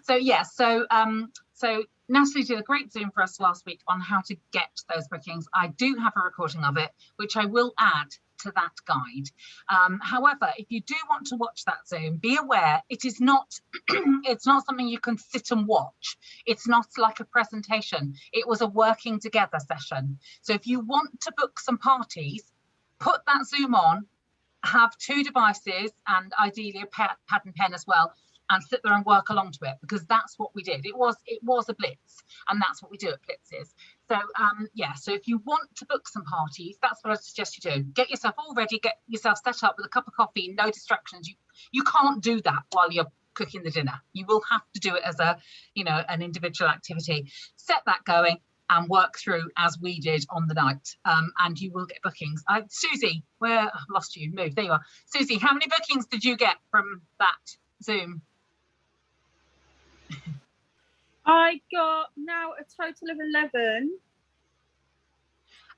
So yes, so Natalie did a great Zoom for us last week on how to get those bookings. I do have a recording of it, which I will add to that guide. However, if you do want to watch that Zoom, be aware it is not it's not something you can sit and watch. It's not like a presentation. It was a working together session. So if you want to book some parties, put that Zoom on, have 2 devices and ideally a pad and pen as well, and sit there and work along to it, because that's what we did. It was a blitz, and that's what we do at blitzes. So yeah, so if you want to book some parties, that's what I suggest you do. Get yourself all ready, get yourself set up with a cup of coffee, no distractions. You can't do that while you're cooking the dinner. You will have to do it as a, you know, an individual activity. Set that going and work through as we did on the night, and you will get bookings. Susie, I've lost you, move, there you are. Susie, how many bookings did you get from that Zoom? I got now a total of 11.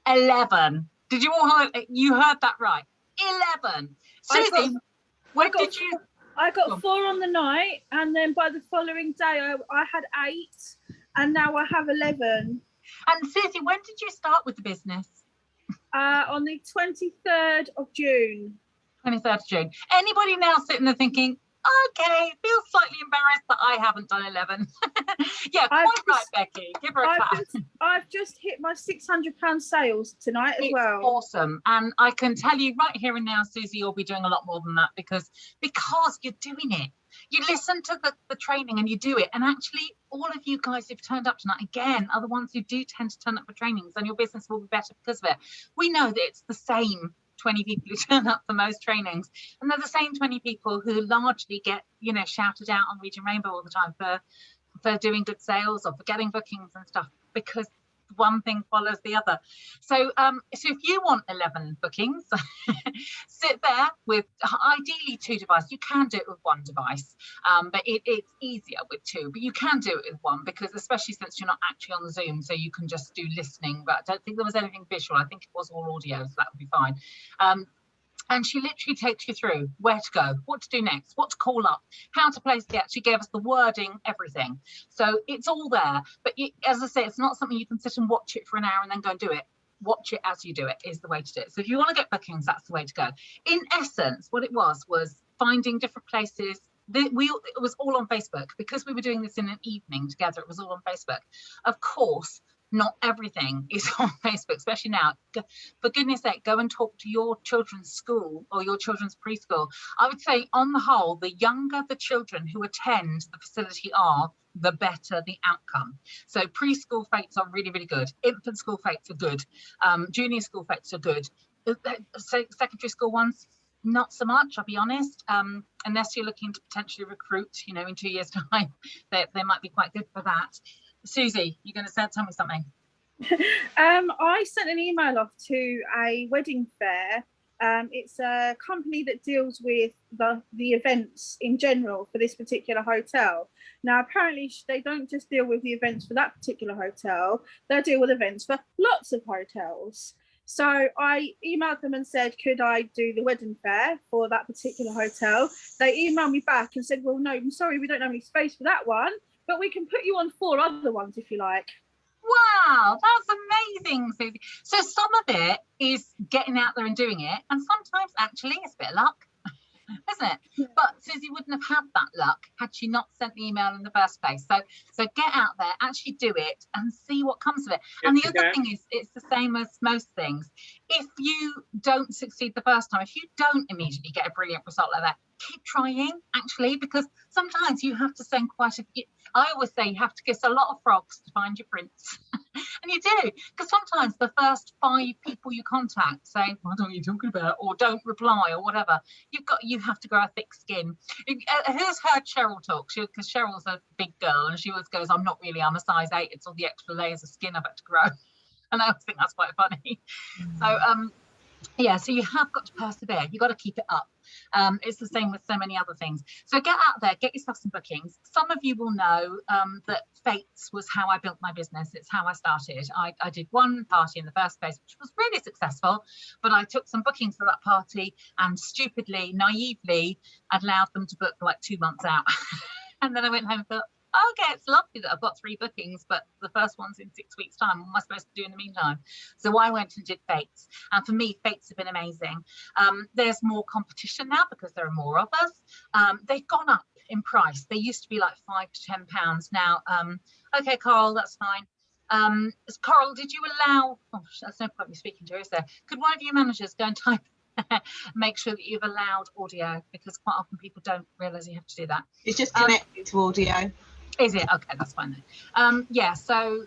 11. Did you all you heard that right? 11. Susie, I got 4 on the night, and then by the following day I had 8, and now I have 11. And Susie, when did you start with the business? On the 23rd of June. 23rd of June. Anybody now sitting there thinking, okay, feel slightly embarrassed that I haven't done 11? Yeah, quite right, Becky. Give her a clap. I've just hit my £600 sales tonight as well. Awesome. And I can tell you right here and now, Susie, you'll be doing a lot more than that, because you're doing it. You listen to the training and you do it. And actually, all of you guys who've turned up tonight, again, are the ones who do tend to turn up for trainings, and your business will be better because of it. We know that it's the same 20 people who turn up for most trainings, and they're the same 20 people who largely get, you know, shouted out on Region Rainbow all the time for doing good sales or for getting bookings and stuff, because one thing follows the other. So so if you want 11 bookings, sit there with ideally 2 devices. You can do it with 1 device, but it's easier with 2, but you can do it with 1, because especially since you're not actually on the Zoom, so you can just do listening. But I don't think there was anything visual. I think it was all audio, so that would be fine. And she literally takes you through where to go, what to do next, what to call up, how to place the ad. She gave us the wording, everything. So it's all there. But as I say, it's not something you can sit and watch it for an hour and then go and do it. Watch it as you do it is the way to do it. So if you want to get bookings, that's the way to go. In essence, what it was finding different places. It was all on Facebook, because we were doing this in an evening together. It was all on Facebook. Of course, not everything is on Facebook, especially now. For goodness sake, go and talk to your children's school or your children's preschool. I would say, on the whole, the younger the children who attend the facility are, the better the outcome. So preschool fates are really, really good. Infant school fates are good. Junior school fates are good. Secondary school ones, not so much, I'll be honest. Unless you're looking to potentially recruit, you know, in 2 years' time, they might be quite good for that. Susie, you're going to tell me something. I sent an email off to a wedding fair. It's a company that deals with the events in general for this particular hotel. Now, apparently, they don't just deal with the events for that particular hotel. They deal with events for lots of hotels. So I emailed them and said, could I do the wedding fair for that particular hotel? They emailed me back and said, well, no, I'm sorry, we don't have any space for that one, but we can put you on 4 other ones if you like. Wow, that's amazing, Susie. So some of it is getting out there and doing it, and sometimes actually it's a bit of luck, isn't it? Yeah. But Susie wouldn't have had that luck had she not sent the email in the first place. So get out there, actually do it, and see what comes of it. Yes, and the other thing is, it's the same as most things. If you don't succeed the first time, if you don't immediately get a brilliant result like that, keep trying, actually, because sometimes you have to send quite a few. I always say you have to kiss a lot of frogs to find your prince. And you do, because sometimes the first 5 people you contact say, what are you talking about, or don't reply, or whatever. You have to grow a thick skin. Who's heard Cheryl talk? Because Cheryl's a big girl, and she always goes, I'm a size 8. It's all the extra layers of skin I've had to grow. And I always think that's quite funny. So yeah, so you have got to persevere. You've got to keep it up. It's the same with so many other things. So get out there, get yourself some bookings. Some of you will know that Fetes was how I built my business. It's how I started. I did one party in the first place, which was really successful, but I took some bookings for that party and stupidly, naively allowed them to book like 2 months out. And then I went home and thought, okay, it's lovely that I've got 3 bookings, but the first one's in 6 weeks' time. What am I supposed to do in the meantime? So I went and did Fetes. And for me, Fetes have been amazing. There's more competition now because there are more of us. They've gone up in price. They used to be like £5 to £10 now. Okay, Carl, that's fine. Carl, did you allow, oh, there's no point me speaking to her, is there? Could one of your managers go and type, make sure that you've allowed audio, because quite often people don't realise you have to do that. It's just connected to audio. Is it? Okay, that's fine then. Yeah, so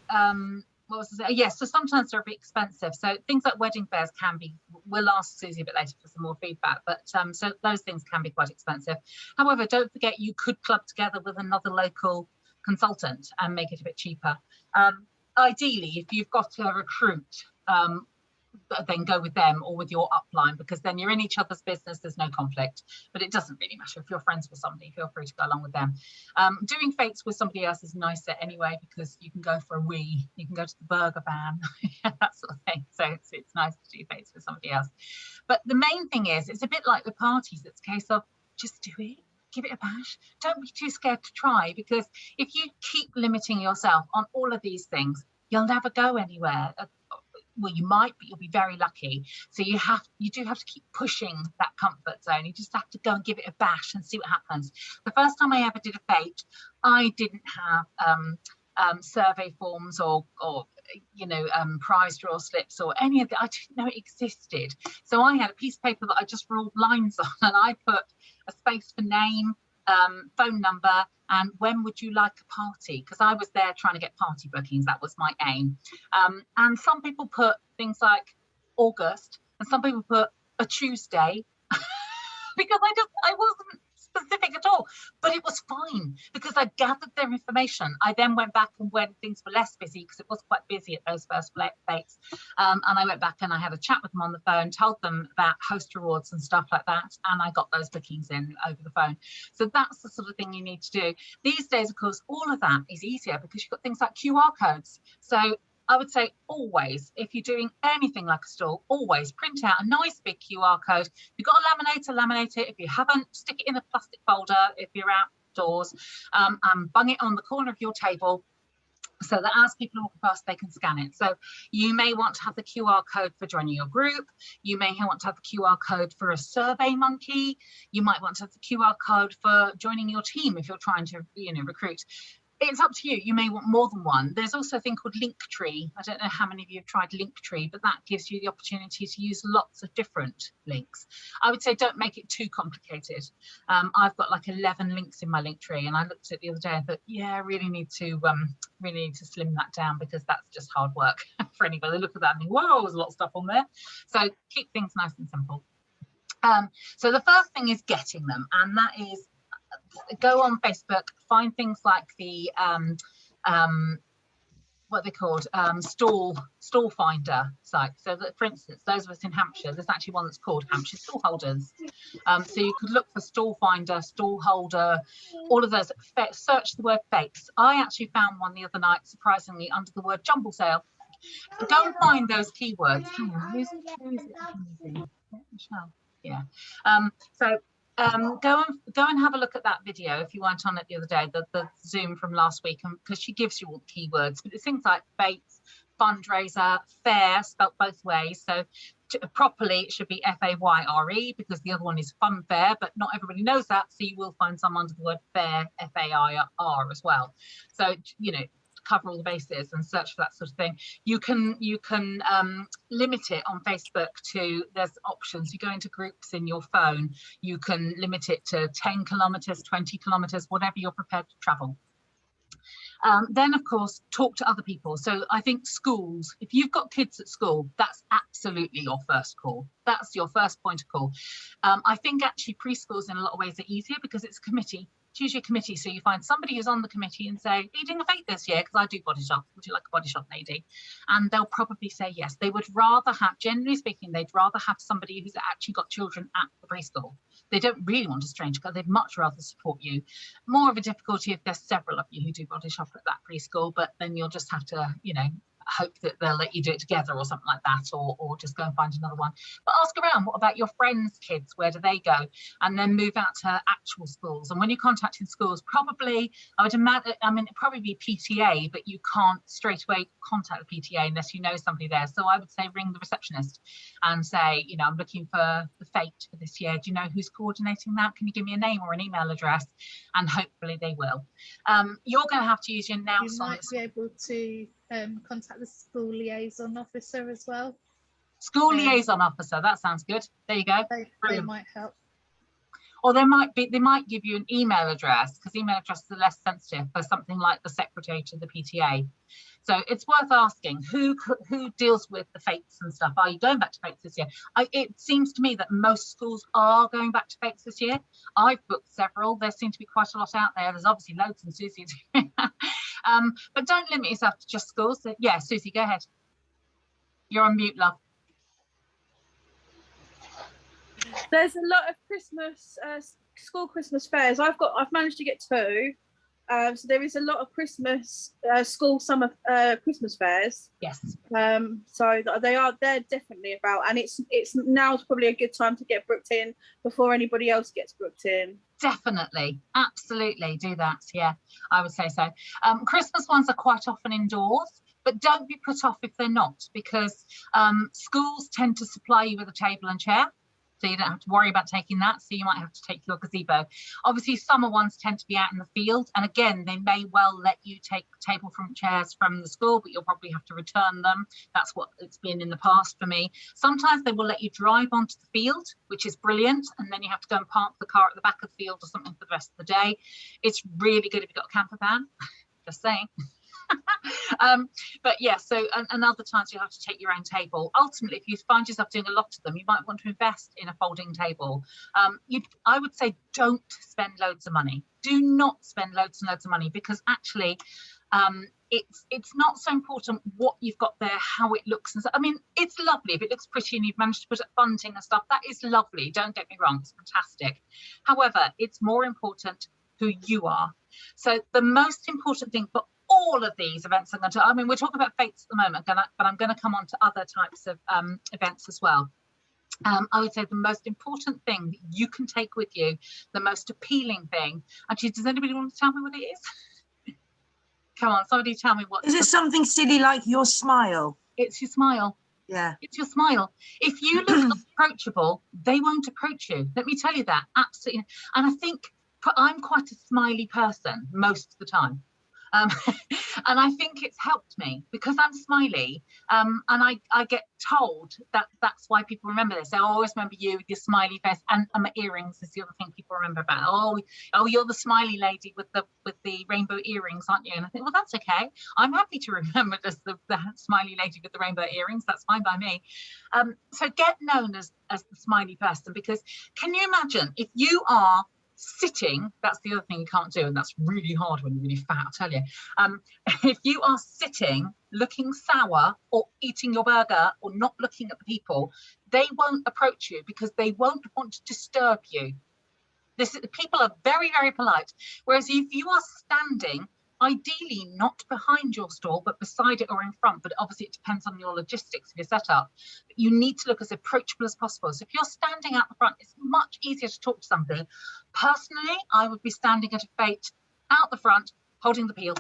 what was I saying? Yes, so sometimes they're a bit expensive. So things like wedding fairs can be, we'll ask Susie a bit later for some more feedback, but so those things can be quite expensive. However, don't forget you could club together with another local consultant and make it a bit cheaper. Ideally, if you've got to recruit, then go with them or with your upline, because then you're in each other's business, there's no conflict. But it doesn't really matter if you're friends with somebody, feel free to go along with them. Doing Fetes with somebody else is nicer anyway, because you can go for a wee, you can go to the burger van, that sort of thing. So it's nice to do Fetes with somebody else. But the main thing is, it's a bit like the parties. It's a case of just do it. Give it a bash. Don't be too scared to try, because if you keep limiting yourself on all of these things, you'll never go anywhere. Well, you might, but you'll be very lucky. So you do have to keep pushing that comfort zone. You just have to go and give it a bash and see what happens. The first time I ever did a Fete, I didn't have survey forms or prize draw slips or any of that. I didn't know it existed. So I had a piece of paper that I just ruled lines on, and I put a space for name, phone number, and when would you like a party, because I was there trying to get party bookings. That was my aim. And some people put things like August, and some people put a Tuesday because I wasn't specific at all, but it was fine because I gathered their information. I then went back, and when things were less busy, because it was quite busy at those first Fetes, and I went back and I had a chat with them on the phone, told them about host rewards and stuff like that, and I got those bookings in over the phone. So that's the sort of thing you need to do. These days, of course, all of that is easier because you've got things like QR codes. So I would say always, if you're doing anything like a stall, always print out a nice big QR code. If you've got a laminator, laminate it. If you haven't, stick it in a plastic folder if you're outdoors, and bung it on the corner of your table so that as people walk past, they can scan it. So you may want to have the QR code for joining your group. You may want to have the QR code for a survey monkey. You might want to have the QR code for joining your team if you're trying to, recruit. It's up to you. You may want more than one. There's also a thing called Linktree. I don't know how many of you have tried Linktree, but that gives you the opportunity to use lots of different links. I would say don't make it too complicated. I've got like 11 links in my Linktree, and I looked at it the other day and thought, yeah, I really need to slim that down, because that's just hard work for anybody. Look at that and think, whoa, there's a lot of stuff on there. So keep things nice and simple. So the first thing is getting them, and that is go on Facebook, find things like the what they're called, stall finder site. So that, for instance, those of us in Hampshire, there's actually one that's called Hampshire Stall Holders. So you could look for stall finder, stall holder, all of those. Search the word Fetes. I actually found one the other night, surprisingly, under the word jumble sale. Go and find those keywords. Hang on, who's it? Michelle. Yeah. Go and have a look at that video if you weren't on it the other day, the Zoom from last week, because she gives you all the keywords. But it's things like Fetes, fundraiser, fair, spelt both ways. So properly it should be F-A-Y-R-E, because the other one is fun fair, but not everybody knows that. So you will find some under the word fair, F-A-I-R as well. So, cover all the bases and search for that sort of thing. You can limit it on Facebook to, there's options. You go into groups in your phone, you can limit it to 10 kilometers, 20 kilometers, whatever you're prepared to travel. Then, of course, talk to other people. So I think schools, if you've got kids at school, that's absolutely your first call. That's your first point of call. I think actually preschools in a lot of ways are easier because it's a committee. It's usually a committee. So you find somebody who's on the committee and say, are you doing a Fete this year? Because I do body shop. Would you like a body shop lady? And they'll probably say yes. They would rather have, generally speaking, they'd rather have somebody who's actually got children at the preschool. They don't really want a stranger because they'd much rather support you. More of a difficulty if there's several of you who do body shop at that preschool, but then you'll just have to, hope that they'll let you do it together or something like that, or just go and find another one. But ask around, what about your friends' kids? Where do they go? And then move out to actual schools. And when you're contacting schools, probably, I would imagine, I mean, it'd probably be PTA, but you can't straight away contact the PTA unless you know somebody there. So I would say ring the receptionist and say, you know, I'm looking for the fete for this year. Do you know who's coordinating that? Can you give me a name or an email address? And hopefully they will. You're going to have to use your nous. You might be able to contact the school liaison officer as well. School liaison officer, that sounds good. There you go. They might help. Or they might give you an email address, because email addresses are less sensitive for something like the secretary to the PTA. So it's worth asking who deals with the fetes and stuff. Are you going back to fetes this year? It seems to me that most schools are going back to fetes this year. I've booked several. There seem to be quite a lot out there. There's obviously loads in Susie. But don't limit yourself to just schools. So, yeah, Susie, go ahead. You're on mute, love. There's a lot of Christmas school Christmas fairs. I've managed to get 2. So there is a lot of Christmas school summer Christmas fairs. Yes. So they're definitely about, and it's now's probably a good time to get booked in before anybody else gets booked in. Definitely, absolutely do that. Yeah, I would say so. Christmas ones are quite often indoors, but don't be put off if they're not, because schools tend to supply you with a table and chair. So you don't have to worry about taking that. So you might have to take your gazebo. Obviously, summer ones tend to be out in the field. And again, they may well let you take table from chairs from the school, but you'll probably have to return them. That's what it's been in the past for me. Sometimes they will let you drive onto the field, which is brilliant. And then you have to go and park the car at the back of the field or something for the rest of the day. It's really good if you've got a camper van. Just saying. But yeah, so and other times you have to take your own table. Ultimately, if you find yourself doing a lot of them, you might want to invest in a folding table. I would say don't spend loads of money. Do not spend loads and loads of money, because actually it's not so important what you've got there, how it looks. And so, I mean, it's lovely if it looks pretty and you've managed to put up bunting and stuff. That is lovely, don't get me wrong, it's fantastic. However, it's more important who you are. So the most important thing for all of these events I'm going to, I mean, we're talking about fetes at the moment, but I'm going to come on to other types of events as well. I would say the most important thing that you can take with you, the most appealing thing. Actually, does anybody want to tell me what it is? Come on, somebody tell me what. Is it something silly like your smile? It's your smile. Yeah. It's your smile. If you look approachable, they won't approach you. Let me tell you that. Absolutely. And I think I'm quite a smiley person most of the time. And I think it's helped me because I'm smiley, and I get told that that's why people remember this. They always remember you with your smiley face, and my earrings is the other thing people remember about. Oh, you're the smiley lady with the rainbow earrings, aren't you? And I think, well, that's okay. I'm happy to remember just the smiley lady with the rainbow earrings. That's fine by me. So get known as the smiley person, because can you imagine if you are sitting, that's the other thing you can't do, and that's really hard when you're really fat, I'll tell you. If you are sitting looking sour or eating your burger or not looking at the people, they won't approach you because they won't want to disturb you. People are very, very polite. Whereas if you are standing, ideally not behind your stall, but beside it or in front, but obviously it depends on your logistics of your setup. But you need to look as approachable as possible. So if you're standing out the front, it's much easier to talk to somebody. Personally, I would be standing at a fete out the front, holding the peel,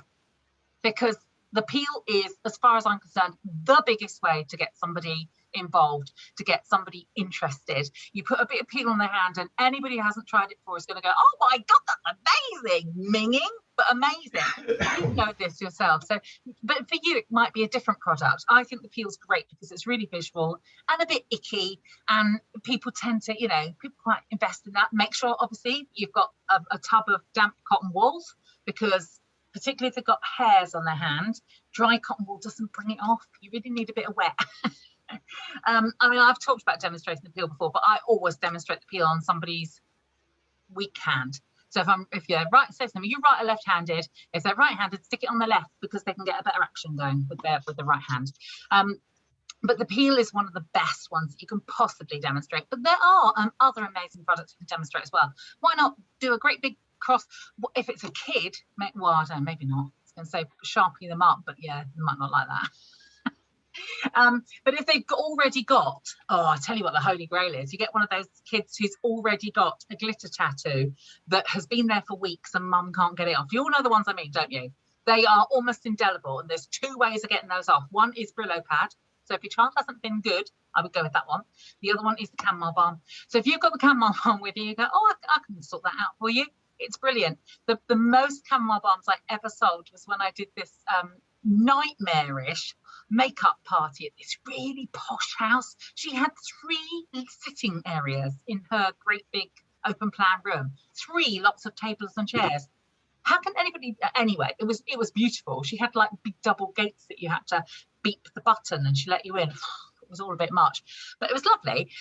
because the peel is, as far as I'm concerned, the biggest way to get somebody involved, to get somebody interested. You put a bit of peel on their hand, and anybody who hasn't tried it before is going to go, oh my God, that's amazing, minging, but amazing. You know this yourself. So, but for you, it might be a different product. I think the peel's great because it's really visual and a bit icky, and people tend to, people quite invest in that. Make sure, obviously, you've got a tub of damp cotton wools, because particularly if they've got hairs on their hand, dry cotton wool doesn't bring it off. You really need a bit of wet. I mean, I've talked about demonstrating the peel before, but I always demonstrate the peel on somebody's weak hand. So if you're right, say something, you're right or left-handed. If they're right-handed, stick it on the left, because they can get a better action going with the right hand. But the peel is one of the best ones that you can possibly demonstrate. But there are other amazing products you can demonstrate as well. Why not do a great big cross? If it's a kid, well, I don't know, maybe not. I was going to say sharpie them up, but yeah, they might not like that. But if they've already got, oh, I tell you what the holy grail is. You get one of those kids who's already got a glitter tattoo that has been there for weeks and mum can't get it off. You all know the ones I mean, don't you? They are almost indelible, and there's two ways of getting those off. One is Brillo pad. So if your child hasn't been good, I would go with that one. The other one is the chamomile balm. So if you've got the chamomile balm with you, you go, oh, I can sort that out for you. It's brilliant. The most chamomile balms I ever sold was when I did this nightmarish makeup party at this really posh house. She had 3 sitting areas in her great big open plan room, 3 lots of tables and chairs. How can anybody, anyway, it was beautiful. She had like big double gates that you had to beep the button and she let you in. It was all a bit much, but it was lovely.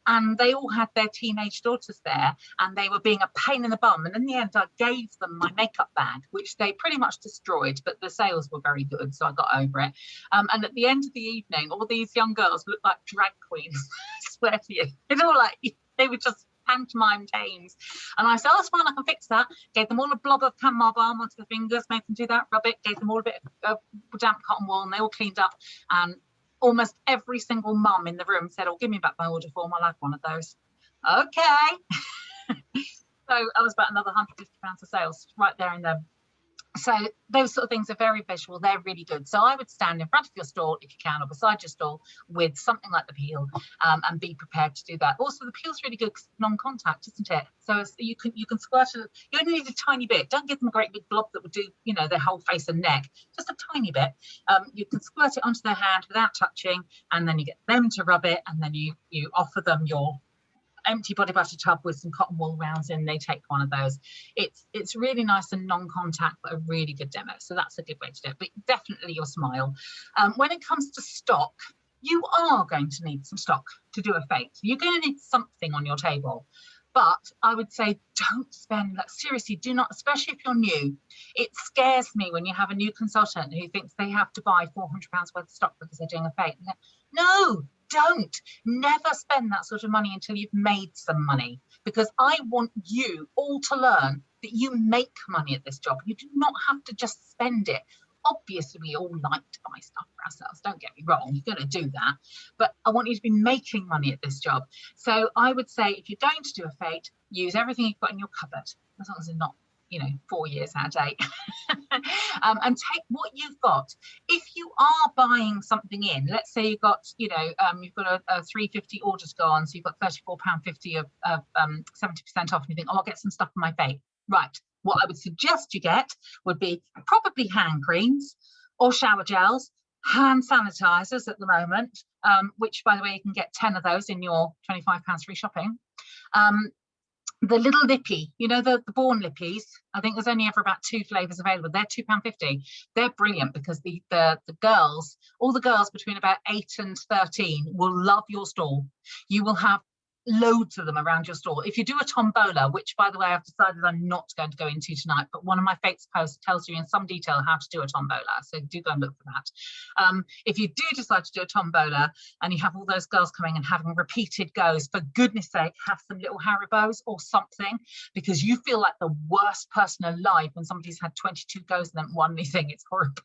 And they all had their teenage daughters there, and they were being a pain in the bum. And in the end, I gave them my makeup bag, which they pretty much destroyed, but the sales were very good, so I got over it. And at the end of the evening, all these young girls looked like drag queens. I swear to you, it's all like they were just pantomime dames. And I said, oh, it's fine, I can fix that. Gave them all a blob of chamomile balm onto the fingers, made them do that, rub it, gave them all a bit of damp cotton wool, and they all cleaned up. And almost every single mum in the room said, oh, give me back my order form, I'll have one of those. Okay. So I was about another £150 of sales right there and then. So those sort of things are very visual. They're really good. So I would stand in front of your stall if you can, or beside your stall with something like the peel, and be prepared to do that. Also, the peel's really good because it's non-contact, isn't it? So you can squirt it. You only need a tiny bit. Don't give them a great big blob that would do, you know, their whole face and neck. Just a tiny bit. You can squirt it onto their hand without touching, and then you get them to rub it, and then you offer them your empty body butter tub with some cotton wool rounds in. They take one of those. It's really nice and non-contact, but a really good demo. So that's a good way to do it. But definitely your smile. When it comes to stock, you are going to need some stock to do a fete. You're going to need something on your table. But I would say don't spend, like, seriously, do not, especially if you're new. It scares me when you have a new consultant who thinks they have to buy £400 worth of stock because they're doing a fete. No, don't. Never spend that sort of money until you've made some money, because I want you all to learn that you make money at this job. You do not have to just spend it. Obviously, we all like to buy stuff for ourselves. Don't get me wrong, you're going to do that. But I want you to be making money at this job. So I would say if you're going to do a fete, use everything you've got in your cupboard, as long as it's not, 4 years out of date. And take what you've got. If you are buying something in, let's say you've got, you've got a 350 order to go on, so you've got £34.50 of 70% off, and you think, oh, I'll get some stuff for my fete. Right. What I would suggest you get would be probably hand creams or shower gels, hand sanitizers at the moment, which, by the way, you can get 10 of those in your £25 free shopping. The little lippy, the Born lippies, I think there's only ever about 2 flavours available. They're £2.50. They're brilliant because the girls, all the girls between about 8 and 13 will love your stall. You will have loads of them around your stall. If you do a tombola, which, by the way, I've decided I'm not going to go into tonight, but one of my Fates posts tells you in some detail how to do a tombola, so do go and look for that. If you do decide to do a tombola and you have all those girls coming and having repeated goes, for goodness sake, have some little Haribos or something, because you feel like the worst person alive when somebody's had 22 goes and then won anything. It's horrible.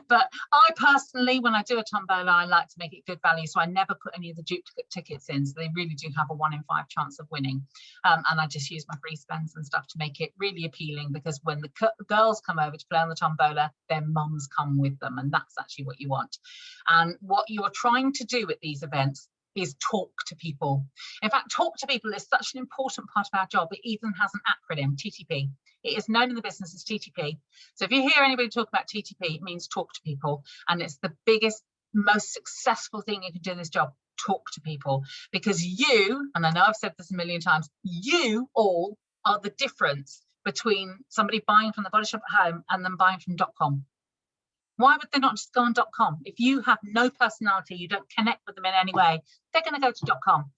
But I personally, when I do a tombola, I like to make it good value, so I never put any of the duplicate tickets in, so they really do have a 1 in 5 chance of winning. And I just use my free spends and stuff to make it really appealing, because when the girls come over to play on the tombola, their mums come with them, and that's actually what you want. And what you're trying to do at these events is talk to people. In fact, talk to people is such an important part of our job. It even has an acronym, TTP. It is known in the business as TTP. So if you hear anybody talk about TTP, it means talk to people. And it's the biggest, most successful thing you can do in this job, talk to people. Because you, and I know I've said this a million times, you all are the difference between somebody buying from the body shop at home and then buying from .com. Why would they not just go on .com? If you have no personality, you don't connect with them in any way, they're going to go to .com.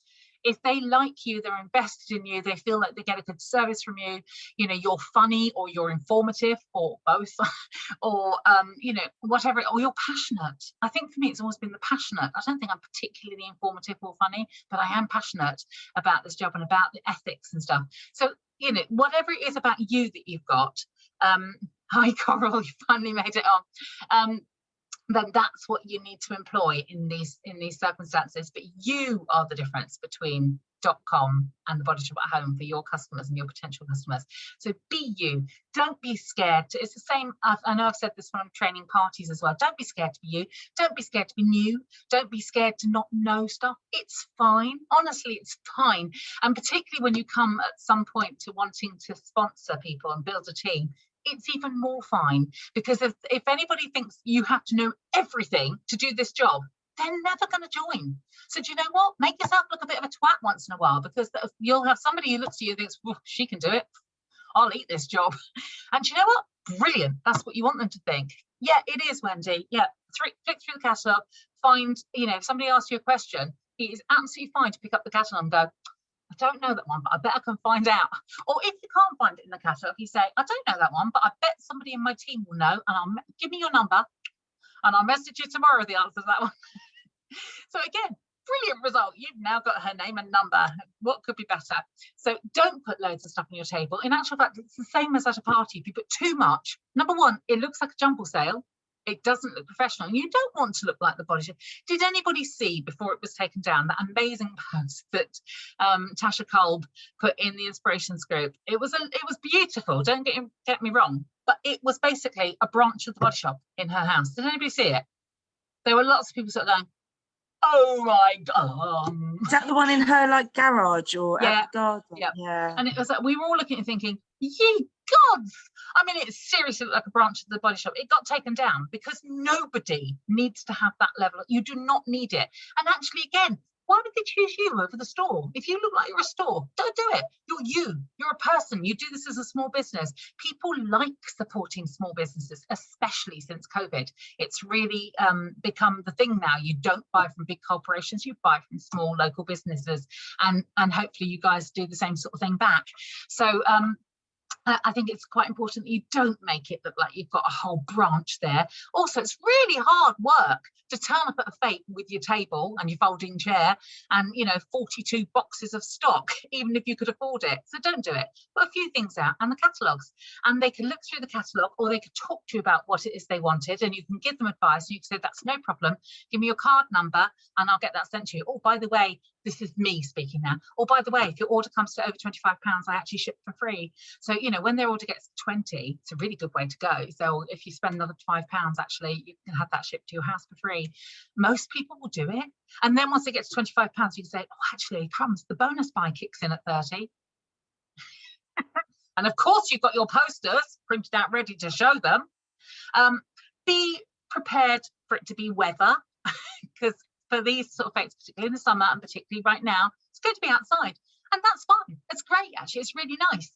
If they like you, they're invested in you, they feel like they get a good service from you, you're funny or you're informative or both, or, whatever, or you're passionate. I think for me, it's always been the passionate. I don't think I'm particularly informative or funny, but I am passionate about this job and about the ethics and stuff. So, whatever it is about you that you've got, hi Coral, you finally made it on. then that's what you need to employ in these circumstances. But you are the difference between .com and the Body Shop at Home for your customers and your potential customers. So be you. Don't be scared. It's the same. I know I've said this when I'm training parties as well. Don't be scared to be you. Don't be scared to be new. Don't be scared to not know stuff. It's fine. Honestly, it's fine. And particularly when you come at some point to wanting to sponsor people and build a team, it's even more fine, because if anybody thinks you have to know everything to do this job, they're never going to join. So do you know what? Make yourself look a bit of a twat once in a while, because you'll have somebody who looks at you and thinks, well, she can do it. I'll eat this job. And do you know what? Brilliant. That's what you want them to think. Yeah, it is, Wendy. Yeah, flick through the catalogue, find, if somebody asks you a question, it is absolutely fine to pick up the catalogue and go, I don't know that one, but I bet I can find out. Or if you can't find it in the catalogue, you say, I don't know that one, but I bet somebody in my team will know, and give me your number and I'll message you tomorrow the answer to that one. So again, brilliant result. You've now got her name and number. What could be better? So don't put loads of stuff on your table. In actual fact, it's the same as at a party. If you put too much, number one, it looks like a jumble sale. It doesn't look professional. You don't want to look like the Body Shop. Did anybody see, before it was taken down, that amazing post that Tasha Kolb put in the inspirations group? It was beautiful. Don't get me wrong, but it was basically a branch of the Body Shop in her house. Did anybody see it? There were lots of people sort of going, oh my God. Is that the one in her garage or at the garden? Yeah. And it was like, we were all looking and thinking, ye gods. I mean, it's seriously like a branch of the Body Shop. It got taken down because nobody needs to have that level. You do not need it. And actually, again, why would they choose you over the store? If you look like you're a store, don't do it. You're you. You're a person. You do this as a small business. People like supporting small businesses, especially since COVID. It's really become the thing now. You don't buy from big corporations. You buy from small local businesses. And hopefully you guys do the same sort of thing back. So I think it's quite important that you don't make it look like you've got a whole branch there. Also, it's really hard work to turn up at a fete with your table and your folding chair and 42 boxes of stock, even if you could afford it. So don't do it. Put a few things out and the catalogues, and they can look through the catalogue, or they could talk to you about what it is they wanted, and you can give them advice. You can say, that's no problem, give me your card number and I'll get that sent to you. Oh, by the way, this is me speaking now. Or by the way, if your order comes to over £25, I actually ship for free. So when their order gets to 20, it's a really good way to go. So if you spend another £5, actually you can have that shipped to your house for free. Most people will do it. And then once it gets to £25, you can say, oh, actually, crumbs, the bonus buy kicks in at 30. And of course, you've got your posters printed out ready to show them. Be prepared for it to be weather, because for these sort of effects, particularly in the summer and particularly right now, it's going to be outside. And that's fine. It's great, actually. It's really nice.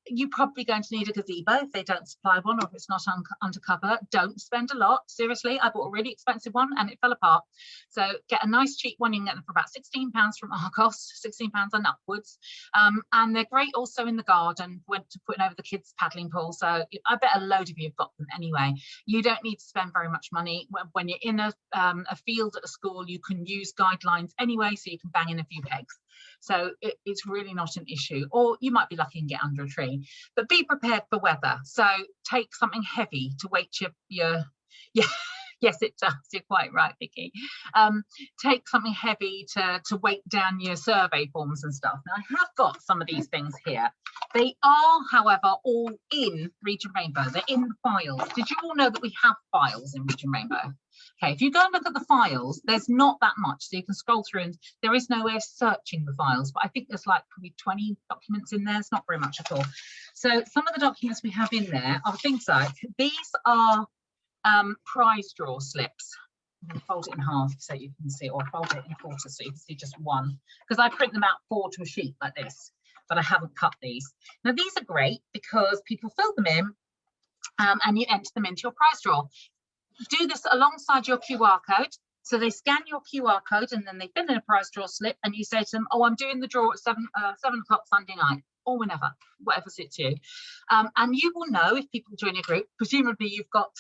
You're probably going to need a gazebo if they don't supply one, or if it's not undercover. Don't spend a lot. Seriously, I bought a really expensive one and it fell apart. So get a nice cheap one. You can get them for about £16 from Argos, £16 and upwards. And they're great also in the garden, went to putting over the kids' paddling pool. So I bet a load of you have got them anyway. You don't need to spend very much money. When you're in a field at a school, you can use guidelines anyway, so you can bang in a few pegs. So it's really not an issue. Or you might be lucky and get under a tree, but be prepared for weather. So take something heavy to weight your yes, it does. You're quite right, Vicky. Take something heavy to weight down your survey forms and stuff. Now, I have got some of these things here. They are, however, all in Region Rainbow. They're in the files. Did you all know that we have files in Region Rainbow? Okay, if you go and look at the files, there's not that much. So you can scroll through and there is no way of searching the files, but I think there's like probably 20 documents in there. It's not very much at all. So some of the documents we have in there are things like, these are prize draw slips. I'm going to fold it in half so you can see, or fold it in quarters so you can see just one, because I print them out 4 to a sheet like this, but I haven't cut these. Now these are great because people fill them in and you enter them into your prize draw. Do this alongside your QR code. So they scan your QR code and then they fill in a prize draw slip, and you say to them, oh, I'm doing the draw at 7 o'clock Sunday night, or whenever, whatever suits you. And you will know if people join your group. Presumably you've got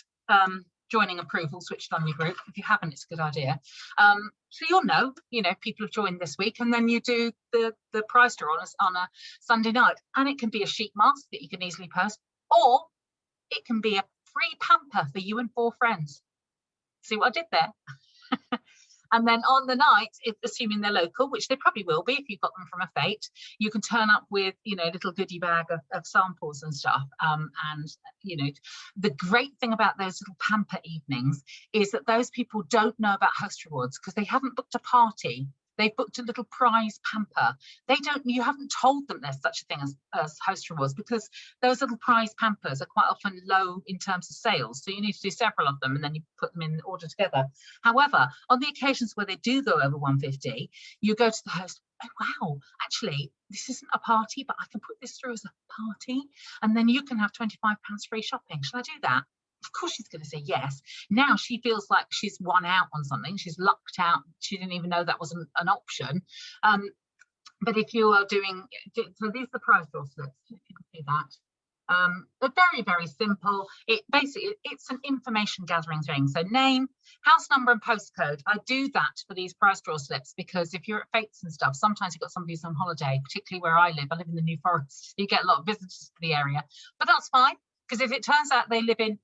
joining approval switched on your group. If you haven't, it's a good idea. So you'll know, people have joined this week, and then you do the prize draw on a Sunday night. And it can be a sheet mask that you can easily post, or it can be a free pamper for you and 4 friends. See what I did there? And then on the night, if, assuming they're local, which they probably will be if you've got them from a fete, you can turn up with, you know, a little goodie bag of samples and stuff. And, you know, the great thing about those little pamper evenings is that those people don't know about host rewards because they haven't booked a party. They've booked a little prize pamper. They don't, you haven't told them there's such a thing as host rewards because those little prize pampers are quite often low in terms of sales. So you need to do several of them and then you put them in order together. However, on the occasions where they do go over 150, you go to the host, oh, wow, actually, this isn't a party, but I can put this through as a party. And then you can have £25 free shopping. Shall I do that? Of course she's going to say yes. Now she feels like she's won out on something. She's lucked out. She didn't even know that was an option. But if you are doing, so these are the prize draw slips, if you can see that. They're very, very simple. It basically, it's an information gathering thing. So name, house number and postcode. I do that for these prize draw slips because if you're at fetes and stuff, sometimes you've got somebody who's on holiday, particularly where I live. I live in the New Forest. You get a lot of visitors to the area, but that's fine because if it turns out they live in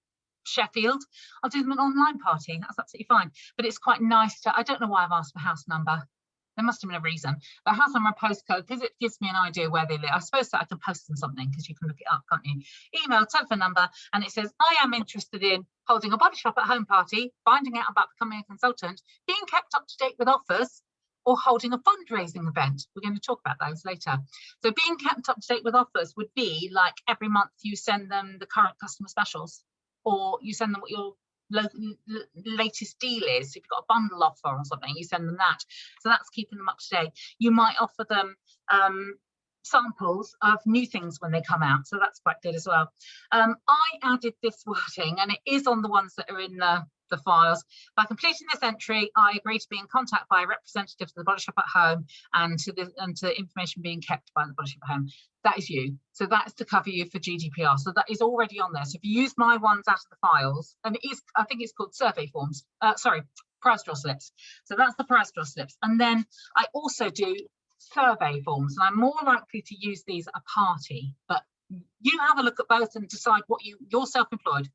Sheffield, I'll do them an online party. That's absolutely fine. But it's quite nice to, I don't know why I've asked for house number. There must have been a reason. But house number and postcode, because it gives me an idea where they live. I suppose that I can post them something because you can look it up, can't you? Email, telephone number, and it says, I am interested in holding a body shop at home party, finding out about becoming a consultant, being kept up to date with offers, or holding a fundraising event. We're going to talk about those later. So being kept up to date with offers would be like every month you send them the current customer specials, or you send them what your latest deal is. If you've got a bundle offer or something, you send them that. So that's keeping them up to date. You might offer them samples of new things when they come out. So that's quite good as well. I added this wording, and it is on the ones that are in the files. By completing this entry, I agree to be in contact by a representative of the body shop at home and to information being kept by the body shop at home. That is you. So that's to cover you for GDPR. So that is already on there. So if you use my ones out of the files, and it is, I think it's called survey forms, prize draw slips. So that's the prize draw slips. And then I also do survey forms, and I'm more likely to use these at a party, but you have a look at both and decide what you're self-employed,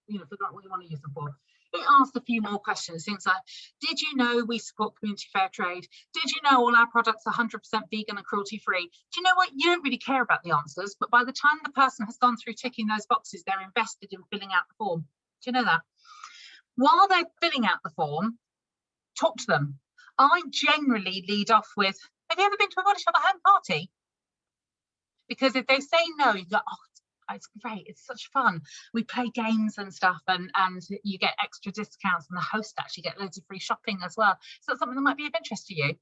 you know, figure out what you want to use them for. It asks a few more questions, things like, did you know we support community fair trade? Did you know all our products are 100% vegan and cruelty free? Do you know what? You don't really care about the answers, but by the time the person has gone through ticking those boxes, they're invested in filling out the form. Do you know that? While they're filling out the form, talk to them. I generally lead off with, have you ever been to a body shop at home party? Because if they say no, you go, oh, it's great, it's such fun. We play games and stuff, and you get extra discounts, and the host actually get loads of free shopping as well. So that's something that might be of interest to you.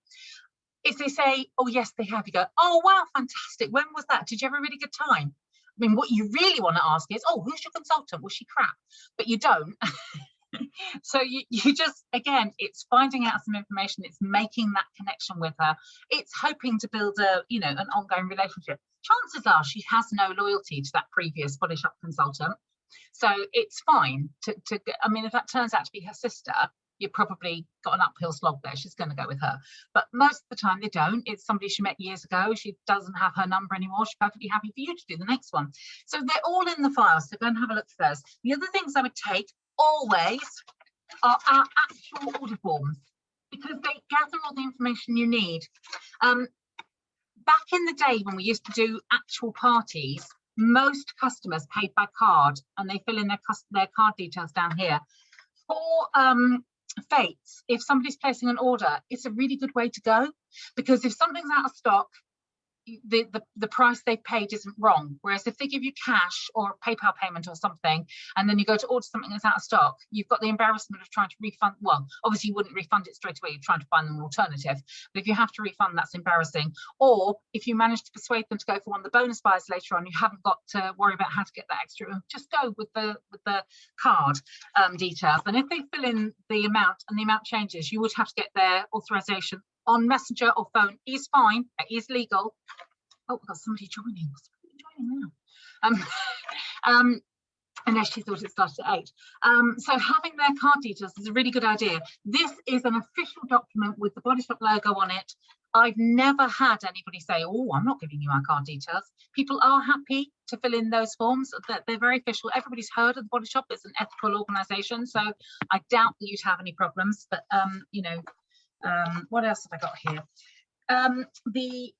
If they say, oh yes, they have, you go, oh wow, fantastic. When was that? Did you have a really good time? I mean, what you really want to ask is, oh, who's your consultant? Was she crap? But you don't. So you just, again, it's finding out some information, it's making that connection with her, it's hoping to build a, you know, an ongoing relationship. Chances are she has no loyalty to that previous body shop consultant, so it's fine to I mean, if that turns out to be her sister, you've probably got an uphill slog there. She's going to go with her, but most of the time they don't. It's somebody she met years ago. She doesn't have her number anymore. She's perfectly happy for you to do the next one. So they're all in the file, so go and have a look for those. The other things I would take always are our actual order forms, because they gather all the information you need. Back in the day when we used to do actual parties, most customers paid by card, and they fill in their card details down here. For fetes, if somebody's placing an order, it's a really good way to go, because if something's out of stock, the price they've paid isn't wrong. Whereas if they give you cash or a PayPal payment or something, and then you go to order something that's out of stock, you've got the embarrassment of trying to refund. Well, obviously you wouldn't refund it straight away, you're trying to find them an alternative, but if you have to refund, that's embarrassing. Or if you manage to persuade them to go for one of the bonus buys later on, you haven't got to worry about how to get that extra, just go with the card details. And if they fill in the amount and the amount changes, you would have to get their authorization on Messenger or phone. Is fine, it is legal. Oh, we've got somebody joining. What's somebody joining now? Unless she thought it started at 8. So having their card details is a really good idea. This is an official document with the body shop logo on it. I've never had anybody say, oh, I'm not giving you my card details. People are happy to fill in those forms. They're very official. Everybody's heard of the Body Shop. It's an ethical organisation, so I doubt that you'd have any problems. But you know, what else have I got here? How many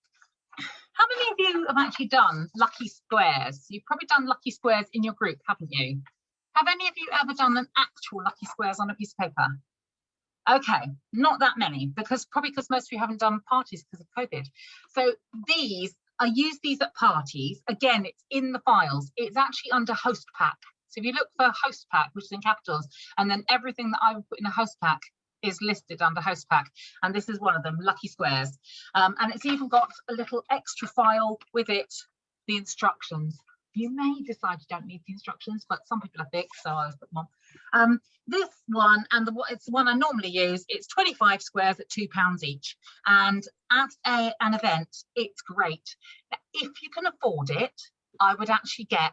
of you have actually done lucky squares? You've probably done lucky squares in your group, haven't you? Have any of you ever done an actual lucky squares on a piece of paper? Okay, not that many, because most of you haven't done parties because of COVID. So I use these at parties. Again, it's in the files. It's actually under host pack. So if you look for host pack, which is in capitals, and then everything that I would put in a host pack is listed under host pack, and this is one of them, lucky squares. And it's even got a little extra file with it, the instructions. You may decide you don't need the instructions, but some people are thick, so I always put them on. This one, and it's the one I normally use, it's 25 squares at £2 each. And at an event, it's great. Now, if you can afford it, I would actually get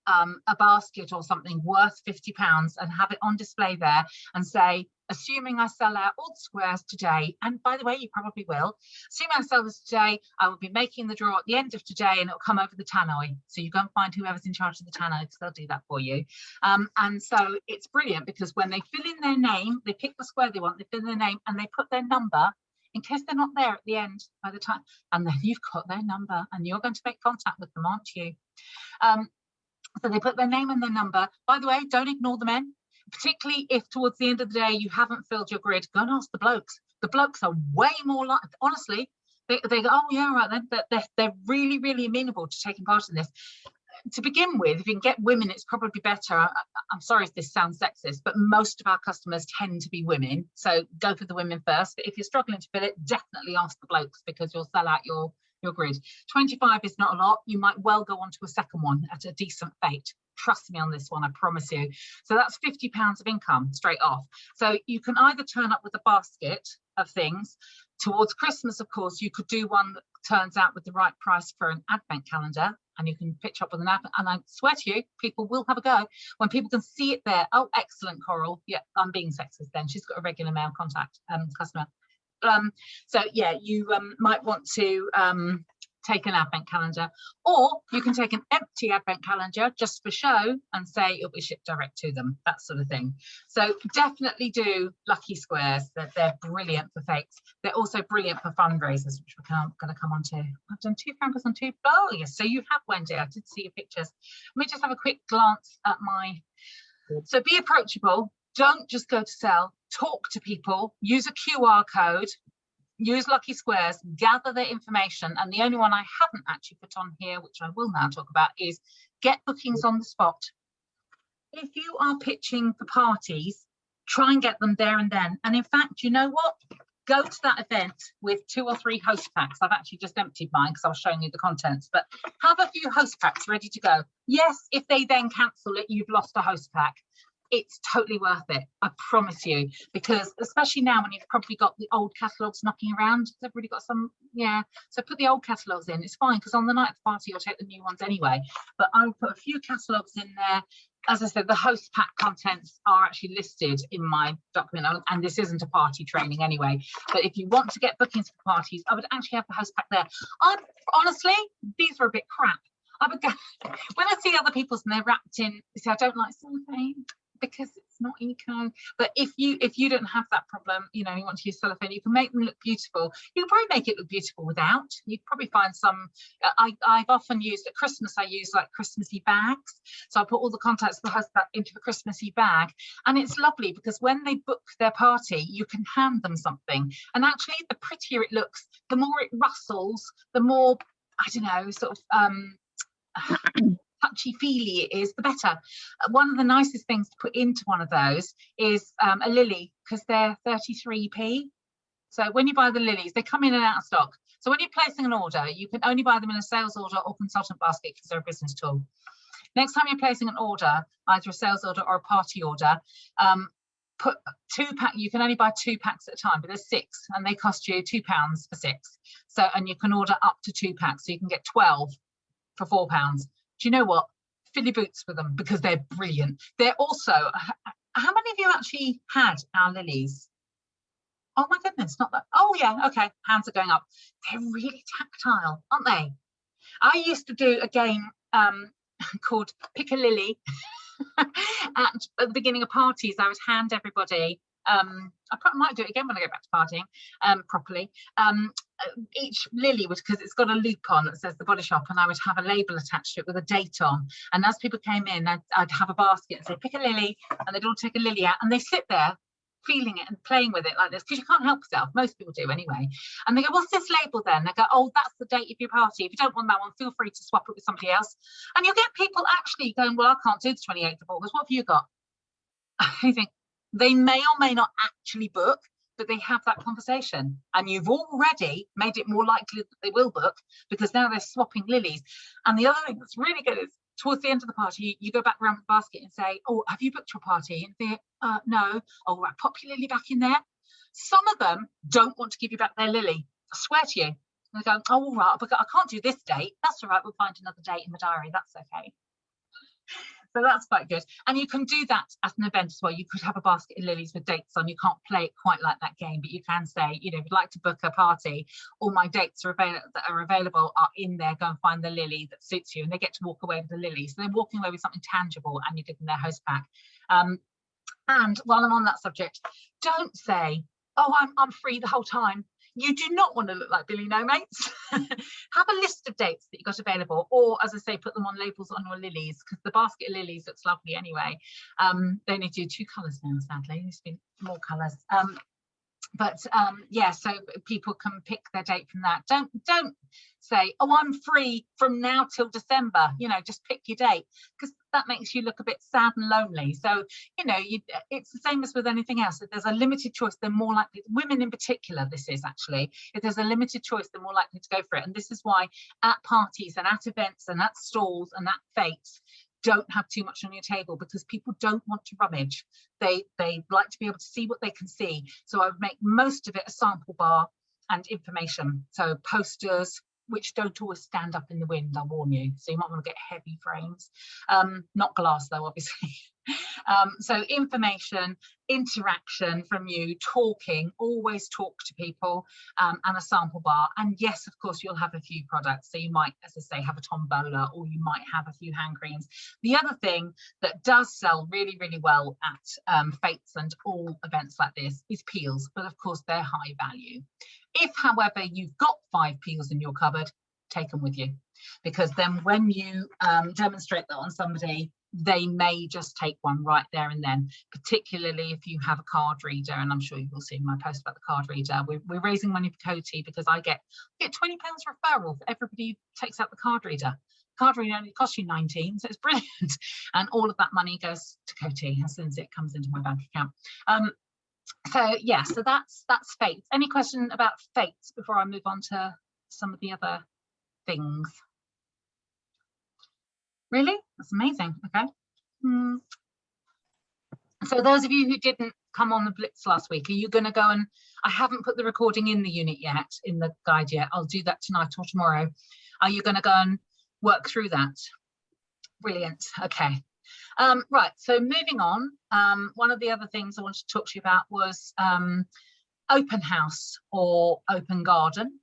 a basket or something worth £50 and have it on display there and say, assuming I sell out all the squares today, and by the way, you probably will, assuming I sell this today, I will be making the draw at the end of today and it'll come over the tannoy. So you go and find whoever's in charge of the tannoy because they'll do that for you. And so it's brilliant because when they fill in their name, they pick the square they want, they fill in their name and they put their number in case they're not there at the end by the time, and then you've got their number and you're going to make contact with them, aren't you? So they put their name and their number. By the way, don't ignore the men, particularly if towards the end of the day you haven't filled your grid. Go and ask the blokes. The blokes are way more like, honestly, they go, oh yeah, right then, but they're really, really amenable to taking part in this. To begin with, if you can get women, it's probably better. I'm sorry if this sounds sexist, but most of our customers tend to be women. So go for the women first. But if you're struggling to fill it, definitely ask the blokes because you'll sell out your grid. 25 is not a lot. You might well go on to a second one at a decent fate. Trust me on this one, I promise you. So that's £50 of income straight off. So you can either turn up with a basket of things. Towards Christmas, of course, you could do one that turns out with the right price for an advent calendar, and you can pitch up with an advent, and I swear to you, people will have a go when people can see it there. Oh, excellent, Coral. Yeah, I'm being sexist then. She's got a regular male contact customer. So yeah, you might want to take an advent calendar, or you can take an empty advent calendar just for show and say it'll be shipped direct to them, that sort of thing. So definitely do lucky squares. They're brilliant for fakes. They're also brilliant for fundraisers, which we're going to come on to. I've done 2 fundraisers on 2. Oh yes, so you have, Wendy. I did see your pictures. Let me just have a quick glance at my. So be approachable. Don't just go to sell. Talk to people. Use a QR code. Use lucky squares, gather their information, and the only one I haven't actually put on here, which I will now talk about, is get bookings on the spot. If you are pitching for parties, try and get them there and then. And in fact, you know what? Go to that event with 2 or 3 host packs. I've actually just emptied mine because I was showing you the contents, but have a few host packs ready to go. Yes, if they then cancel it, you've lost a host pack. It's totally worth it, I promise you, because especially now when you've probably got the old catalogues knocking around, has everybody got some? Yeah, so put the old catalogues in. It's fine because on the night of the party you'll take the new ones anyway, but I would put a few catalogues in there. As I said, the host pack contents are actually listed in my document, and this isn't a party training anyway, but if you want to get bookings for parties, I would actually have the host pack there. Honestly, these are a bit crap. I would go, when I see other people's and they're wrapped in, see, I don't like cellophane because it's not eco, but if you don't have that problem, you know, you want to use cellophane, you can make them look beautiful. You can probably make it look beautiful without. You'd probably find some, I've often used at Christmas, I use like Christmassy bags, so I put all the contacts of the husband into a Christmassy bag, and it's lovely because when they book their party you can hand them something, and actually the prettier it looks, the more it rustles, the more, I don't know, sort of touchy-feely it is, the better. One of the nicest things to put into one of those is a lily, because they're 33p. So when you buy the lilies, they come in and out of stock. So when you're placing an order, you can only buy them in a sales order or consultant basket because they're a business tool. Next time you're placing an order, either a sales order or a party order, put 2 pack. You can only buy 2 packs at a time, but there's 6 and they cost you £2 for 6. So, and you can order up to 2 packs, so you can get 12 for £4. Do you know what? Fill your boots with them because they're brilliant. They're also, how many of you actually had our lilies? Oh my goodness, not that. Oh yeah, okay, hands are going up. They're really tactile, aren't they? I used to do a game called Pick a Lily. At the beginning of parties, I would hand everybody, I might do it again when I go back to partying properly. Each lily was, because it's got a loop on that says the Body Shop, and I would have a label attached to it with a date on. And as people came in, I'd have a basket and say, pick a lily, and they'd all take a lily out, and they sit there feeling it and playing with it like this, because you can't help yourself. Most people do anyway. And they go, what's this label then? They go, oh, that's the date of your party. If you don't want that one, feel free to swap it with somebody else. And you'll get people actually going, well, I can't do the 28th of August. What have you got? I think they may or may not actually book, but they have that conversation. And you've already made it more likely that they will book, because now they're swapping lilies. And the other thing that's really good is, towards the end of the party, you go back around the basket and say, oh, have you booked your party? And they, no. Oh, right, pop your lily back in there. Some of them don't want to give you back their lily. I swear to you. And they go, oh, all right, I can't do this date. That's all right, we'll find another date in the diary. That's okay. So that's quite good. And you can do that at an event as well. You could have a basket of lilies with dates on. You can't play it quite like that game, but you can say, you know, if you'd like to book a party, all my dates are available are in there. Go and find the lily that suits you. And they get to walk away with the lily. So they're walking away with something tangible, and you give them their host pack. And while I'm on that subject, don't say, oh, I'm free the whole time. You do not want to look like Billy No Mates. Have a list of dates that you got available, or as I say, put them on labels on your lilies, because the basket of lilies looks lovely anyway. They only do 2 colours now, sadly. There's been more colours. Yeah, so people can pick their date from that. Don't say, oh, I'm free from now till December. You know, just pick your date, because that makes you look a bit sad and lonely. So, you know, it's the same as with anything else. If there's a limited choice, they're more likely, women in particular, this is actually, if there's a limited choice, they're more likely to go for it. And this is why at parties and at events and at stalls and at fetes, don't have too much on your table, because people don't want to rummage. They like to be able to see what they can see. So I would make most of it a sample bar and information. So posters, which don't always stand up in the wind, I'll warn you. So you might want to get heavy frames, not glass though, obviously. So information, interaction from you, talking, always talk to people, and a sample bar. And yes, of course, you'll have a few products. So you might, as I say, have a tombola, or you might have a few hand creams. The other thing that does sell really, really well at fetes and all events like this is peels. But of course, they're high value. If, however, you've got 5 peels in your cupboard, take them with you, because then when you demonstrate that on somebody, they may just take one right there and then, particularly if you have a card reader. And I'm sure you will see my post about the card reader. We're raising money for Coty, because I get £20 referral for everybody who takes out the card reader. Card reader only costs you 19, so it's brilliant. And all of that money goes to Coty as soon as it comes into my bank account. So yeah, so that's fetes. Any question about fetes before I move on to some of the other things? Really? That's amazing. Okay. So those of you who didn't come on the Blitz last week, are you going to go and, I haven't put the recording in the unit yet, in the guide yet. I'll do that tonight or tomorrow. Are you going to go and work through that? Brilliant. Okay. Right, so moving on, one of the other things I wanted to talk to you about was open house or open garden,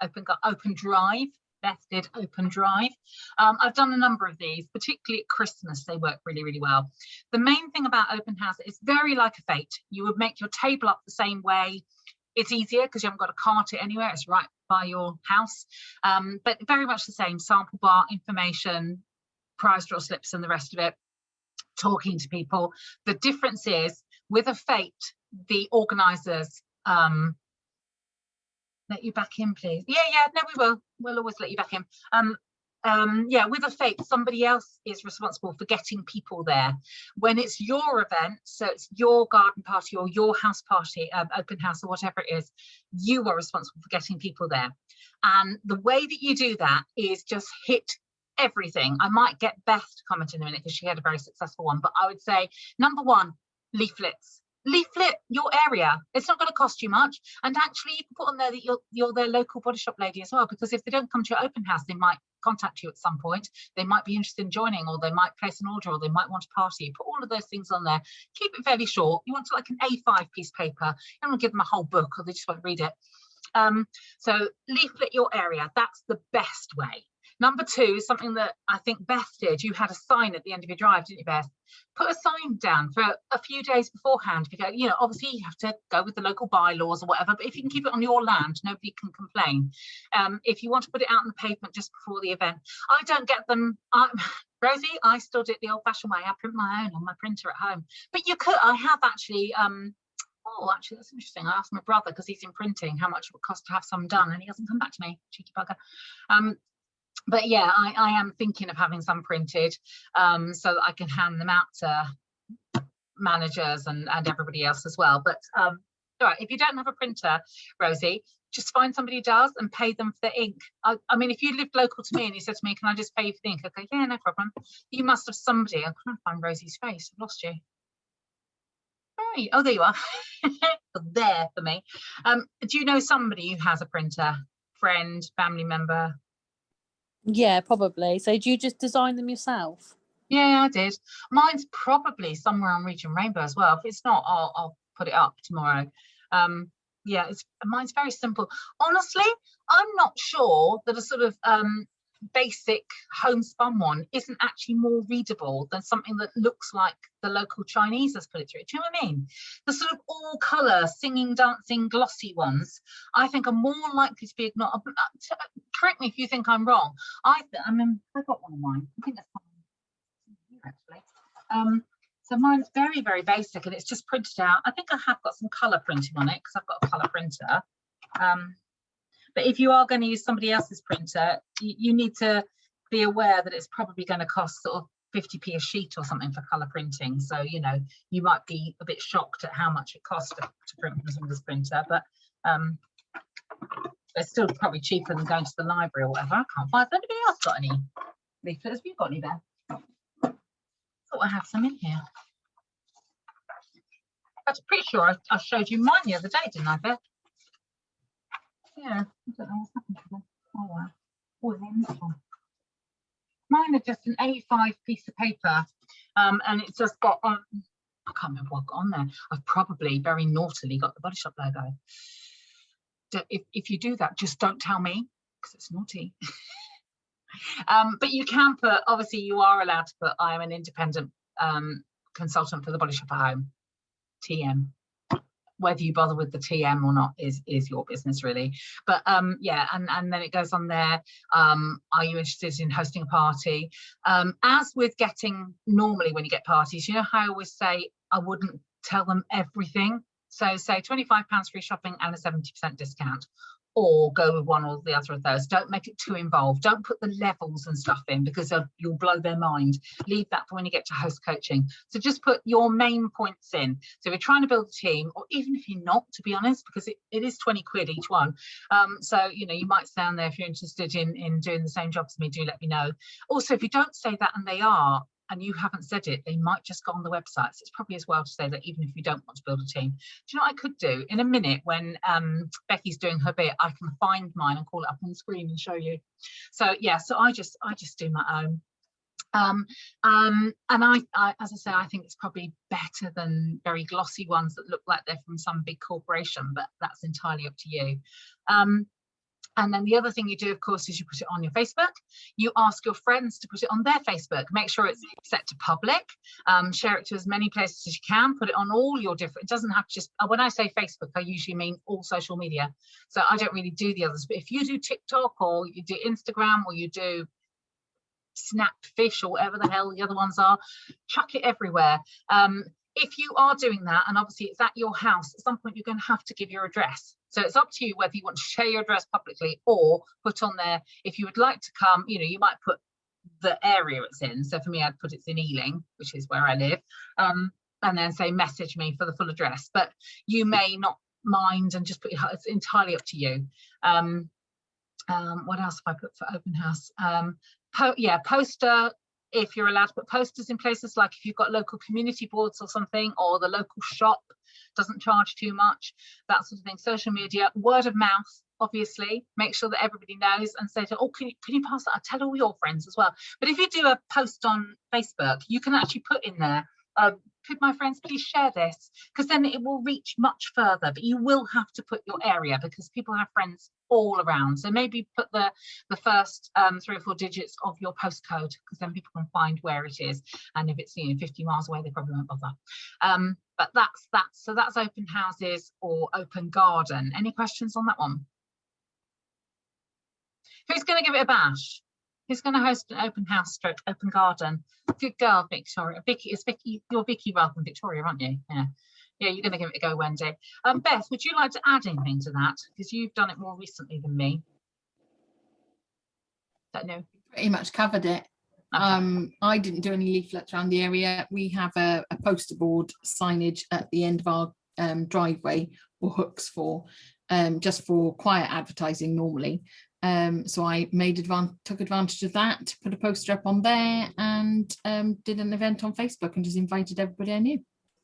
open drive. Beth did open drive. I've done a number of these, particularly at Christmas. They work really, really well. The main thing about open house is very like a fete. You would make your table up the same way. It's easier because you haven't got to cart it anywhere. It's right by your house, but very much the same. Sample bar, information, prize draw slips and the rest of it, talking to people. The difference is with a fete, the organisers, let you back in, please. Yeah, no, we will. We'll always let you back in. Yeah, with a fete, somebody else is responsible for getting people there. When it's your event, so it's your garden party or your house party, open house or whatever it is, you are responsible for getting people there. And the way that you do that is just hit everything. I might get Beth to comment in a minute because she had a very successful one, but I would say number 1, leaflets. leaflet your area. It's not going to cost you much, and actually you can put on there that you're their local body shop lady as well, because if they don't come to your open house, they might contact you at some point. They might be interested in joining, or they might place an order, or they might want a party. Put all of those things on there. Keep it fairly short. You want to like an A5 piece of paper. You don't want to give them a whole book, or they just won't read it. So leaflet your area. That's the best way. Number two is something that I think Beth did. You had a sign at the end of your drive, didn't you, Beth? Put a sign down for a few days beforehand, because, you know, obviously you have to go with the local bylaws or whatever, but if you can keep it on your land, nobody can complain. If you want to put it out on the pavement just before the event, I don't get them. Rosie, I still do it the old-fashioned way. I print my own on my printer at home. But you could, I have actually, oh, actually, that's interesting. I asked my brother, because he's in printing, how much it would cost to have some done, and he hasn't come back to me, cheeky bugger. But yeah, I am thinking of having some printed, so that I can hand them out to managers and everybody else as well. But all right, if you don't have a printer, Rosie, just find somebody who does and pay them for the ink. I mean, if you lived local to me and you said to me, can I just pay you for the ink? Okay, yeah, no problem. You must have somebody. I can't find Rosie's face. I've lost you. Right. Oh, there you are. There for me. Do you know somebody who has a printer? Friend, family member? Yeah, probably. So do you just design them yourself? Yeah, I did. Mine's probably somewhere on Region Rainbow as well. If it's not, I'll put it up tomorrow. Yeah, mine's very simple. Honestly, I'm not sure that a sort of basic homespun one isn't actually more readable than something that looks like the local Chinese has put it through. Do you know what I mean? The sort of all colour, singing, dancing, glossy ones, I think, are more likely to be ignored. Correct me if you think I'm wrong. I mean, I got one of mine. I think that's mine actually. So mine's very, very basic, and it's just printed out. I think I have got some colour printing on it because I've got a colour printer. But if you are going to use somebody else's printer, you need to be aware that it's probably going to cost sort of 50p a sheet or something for colour printing. So, you know, you might be a bit shocked at how much it costs to print from somebody's printer, but it's still probably cheaper than going to the library or whatever. I can't find if anybody else got any leaflets. Have you got any there? Thought I had some in here. I'm pretty sure I showed you mine the other day, didn't I, Beth? Yeah, I don't know what's happened to them. Oh wow. Oh, they're in this one. Mine are just an A5 piece of paper, and it's just got I can't remember what I've got on there. I've probably very naughtily got the Body Shop logo. If you do that, just don't tell me, because it's naughty. But you can put, obviously you are allowed to put, I am an independent consultant for the Body Shop at Home, TM. Whether you bother with the TM or not is your business, really. But yeah, and then it goes on there. Are you interested in hosting a party? As with getting, normally when you get parties, you know how I always say I wouldn't tell them everything. So say £25 free shopping and a 70% discount, or go with one or the other of those. Don't make it too involved. Don't put the levels and stuff in, because you'll blow their mind. Leave that for when you get to host coaching. So just put your main points in. So if you're trying to build a team, or even if you're not, to be honest, because it is 20 quid each one. So, you know, you might stay on there. If you're interested in doing the same job as me, do let me know. Also, if you don't say that and they are, and you haven't said it, they might just go on the website. So it's probably as well to say that even if you don't want to build a team. Do you know what I could do? In a minute, when Becky's doing her bit, I can find mine and call it up on the screen and show you. So yeah, so I just do my own. And I as I say, I think it's probably better than very glossy ones that look like they're from some big corporation, but that's entirely up to you. And then the other thing you do, of course, is you put it on your Facebook. You ask your friends to put it on their Facebook. Make sure it's set to public. Share it to as many places as you can. Put it on all your different, it doesn't have to just, when I say Facebook, I usually mean all social media. So I don't really do the others. But if you do TikTok, or you do Instagram, or you do Snapfish, or whatever the hell the other ones are, chuck it everywhere. If you are doing that, and obviously it's at your house, at some point you're going to have to give your address. So it's up to you whether you want to share your address publicly, or put on there, if you would like to come, you know, you might put the area it's in. So for me, I'd put it's in Ealing, which is where I live, and then say message me for the full address. But you may not mind and just put it's entirely up to you. What else have I put for open house? Yeah, poster if you're allowed to put posters in places, like if you've got local community boards or something, or the local shop doesn't charge too much, that sort of thing. Social media, word of mouth, obviously, make sure that everybody knows and say to, oh, can you pass that? Tell all your friends as well. But if you do a post on Facebook, you can actually put in there, could my friends please share this, because then it will reach much further. But you will have to put your area, because people have friends all around. So maybe put the first 3 or 4 digits of your postcode, because then people can find where it is. And if it's 50 miles away, they probably won't bother. But that's open houses or open garden. Any questions on that one? Who's going to give it a bash? Who's going to host an open house stroke open garden? Good girl, Victoria. Vicky, is Vicky, you're Vicky rather than Victoria, aren't you? Yeah, you're going to give it a go, Wendy. Beth, would you like to add anything to that? Because you've done it more recently than me. Don't know. Pretty much covered it. Okay. I didn't do any leaflets around the area. We have a poster board signage at the end of our driveway, or hooks for, just for quiet advertising normally. So I took advantage of that to put a poster up on there, and did an event on Facebook and just invited everybody I knew.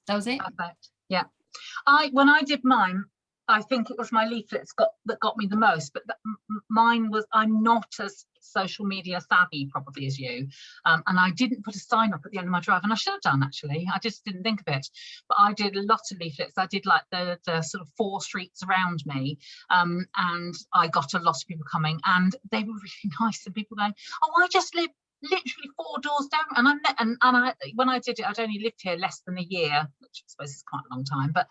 That was it. Perfect. Yeah. When I did mine, I think it was my leaflets that got me the most, but mine was, I'm not as social media savvy probably as you, and I didn't put a sign up at the end of my drive, and I should have done actually. I just didn't think of it, but I did a lot of leaflets. I did like the sort of 4 streets around me, and I got a lot of people coming, and they were really nice, and people going, oh, I just live literally 4 doors down, and I when I did it, I'd only lived here less than a year, which I suppose is quite a long time, but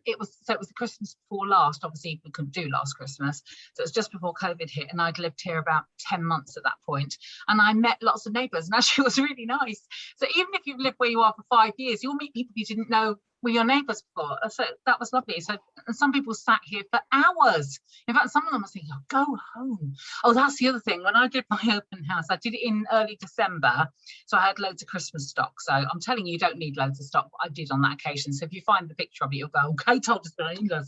it was the Christmas before last. Obviously we couldn't do last Christmas, so it was just before COVID hit, and I'd lived here about 10 months at that point, and I met lots of neighbours, and actually it was really nice. So even if you've lived where you are for 5 years, you'll meet people you didn't know were your neighbours before. So that was lovely. So, and some people sat here for hours. In fact, some of them were thinking, oh, go home. Oh, that's the other thing. When I did my open house, I did it in early December, so I had loads of Christmas stock. So I'm telling you, you don't need loads of stock, but I did on that occasion. So if you find the picture of it, you'll go, okay, told us,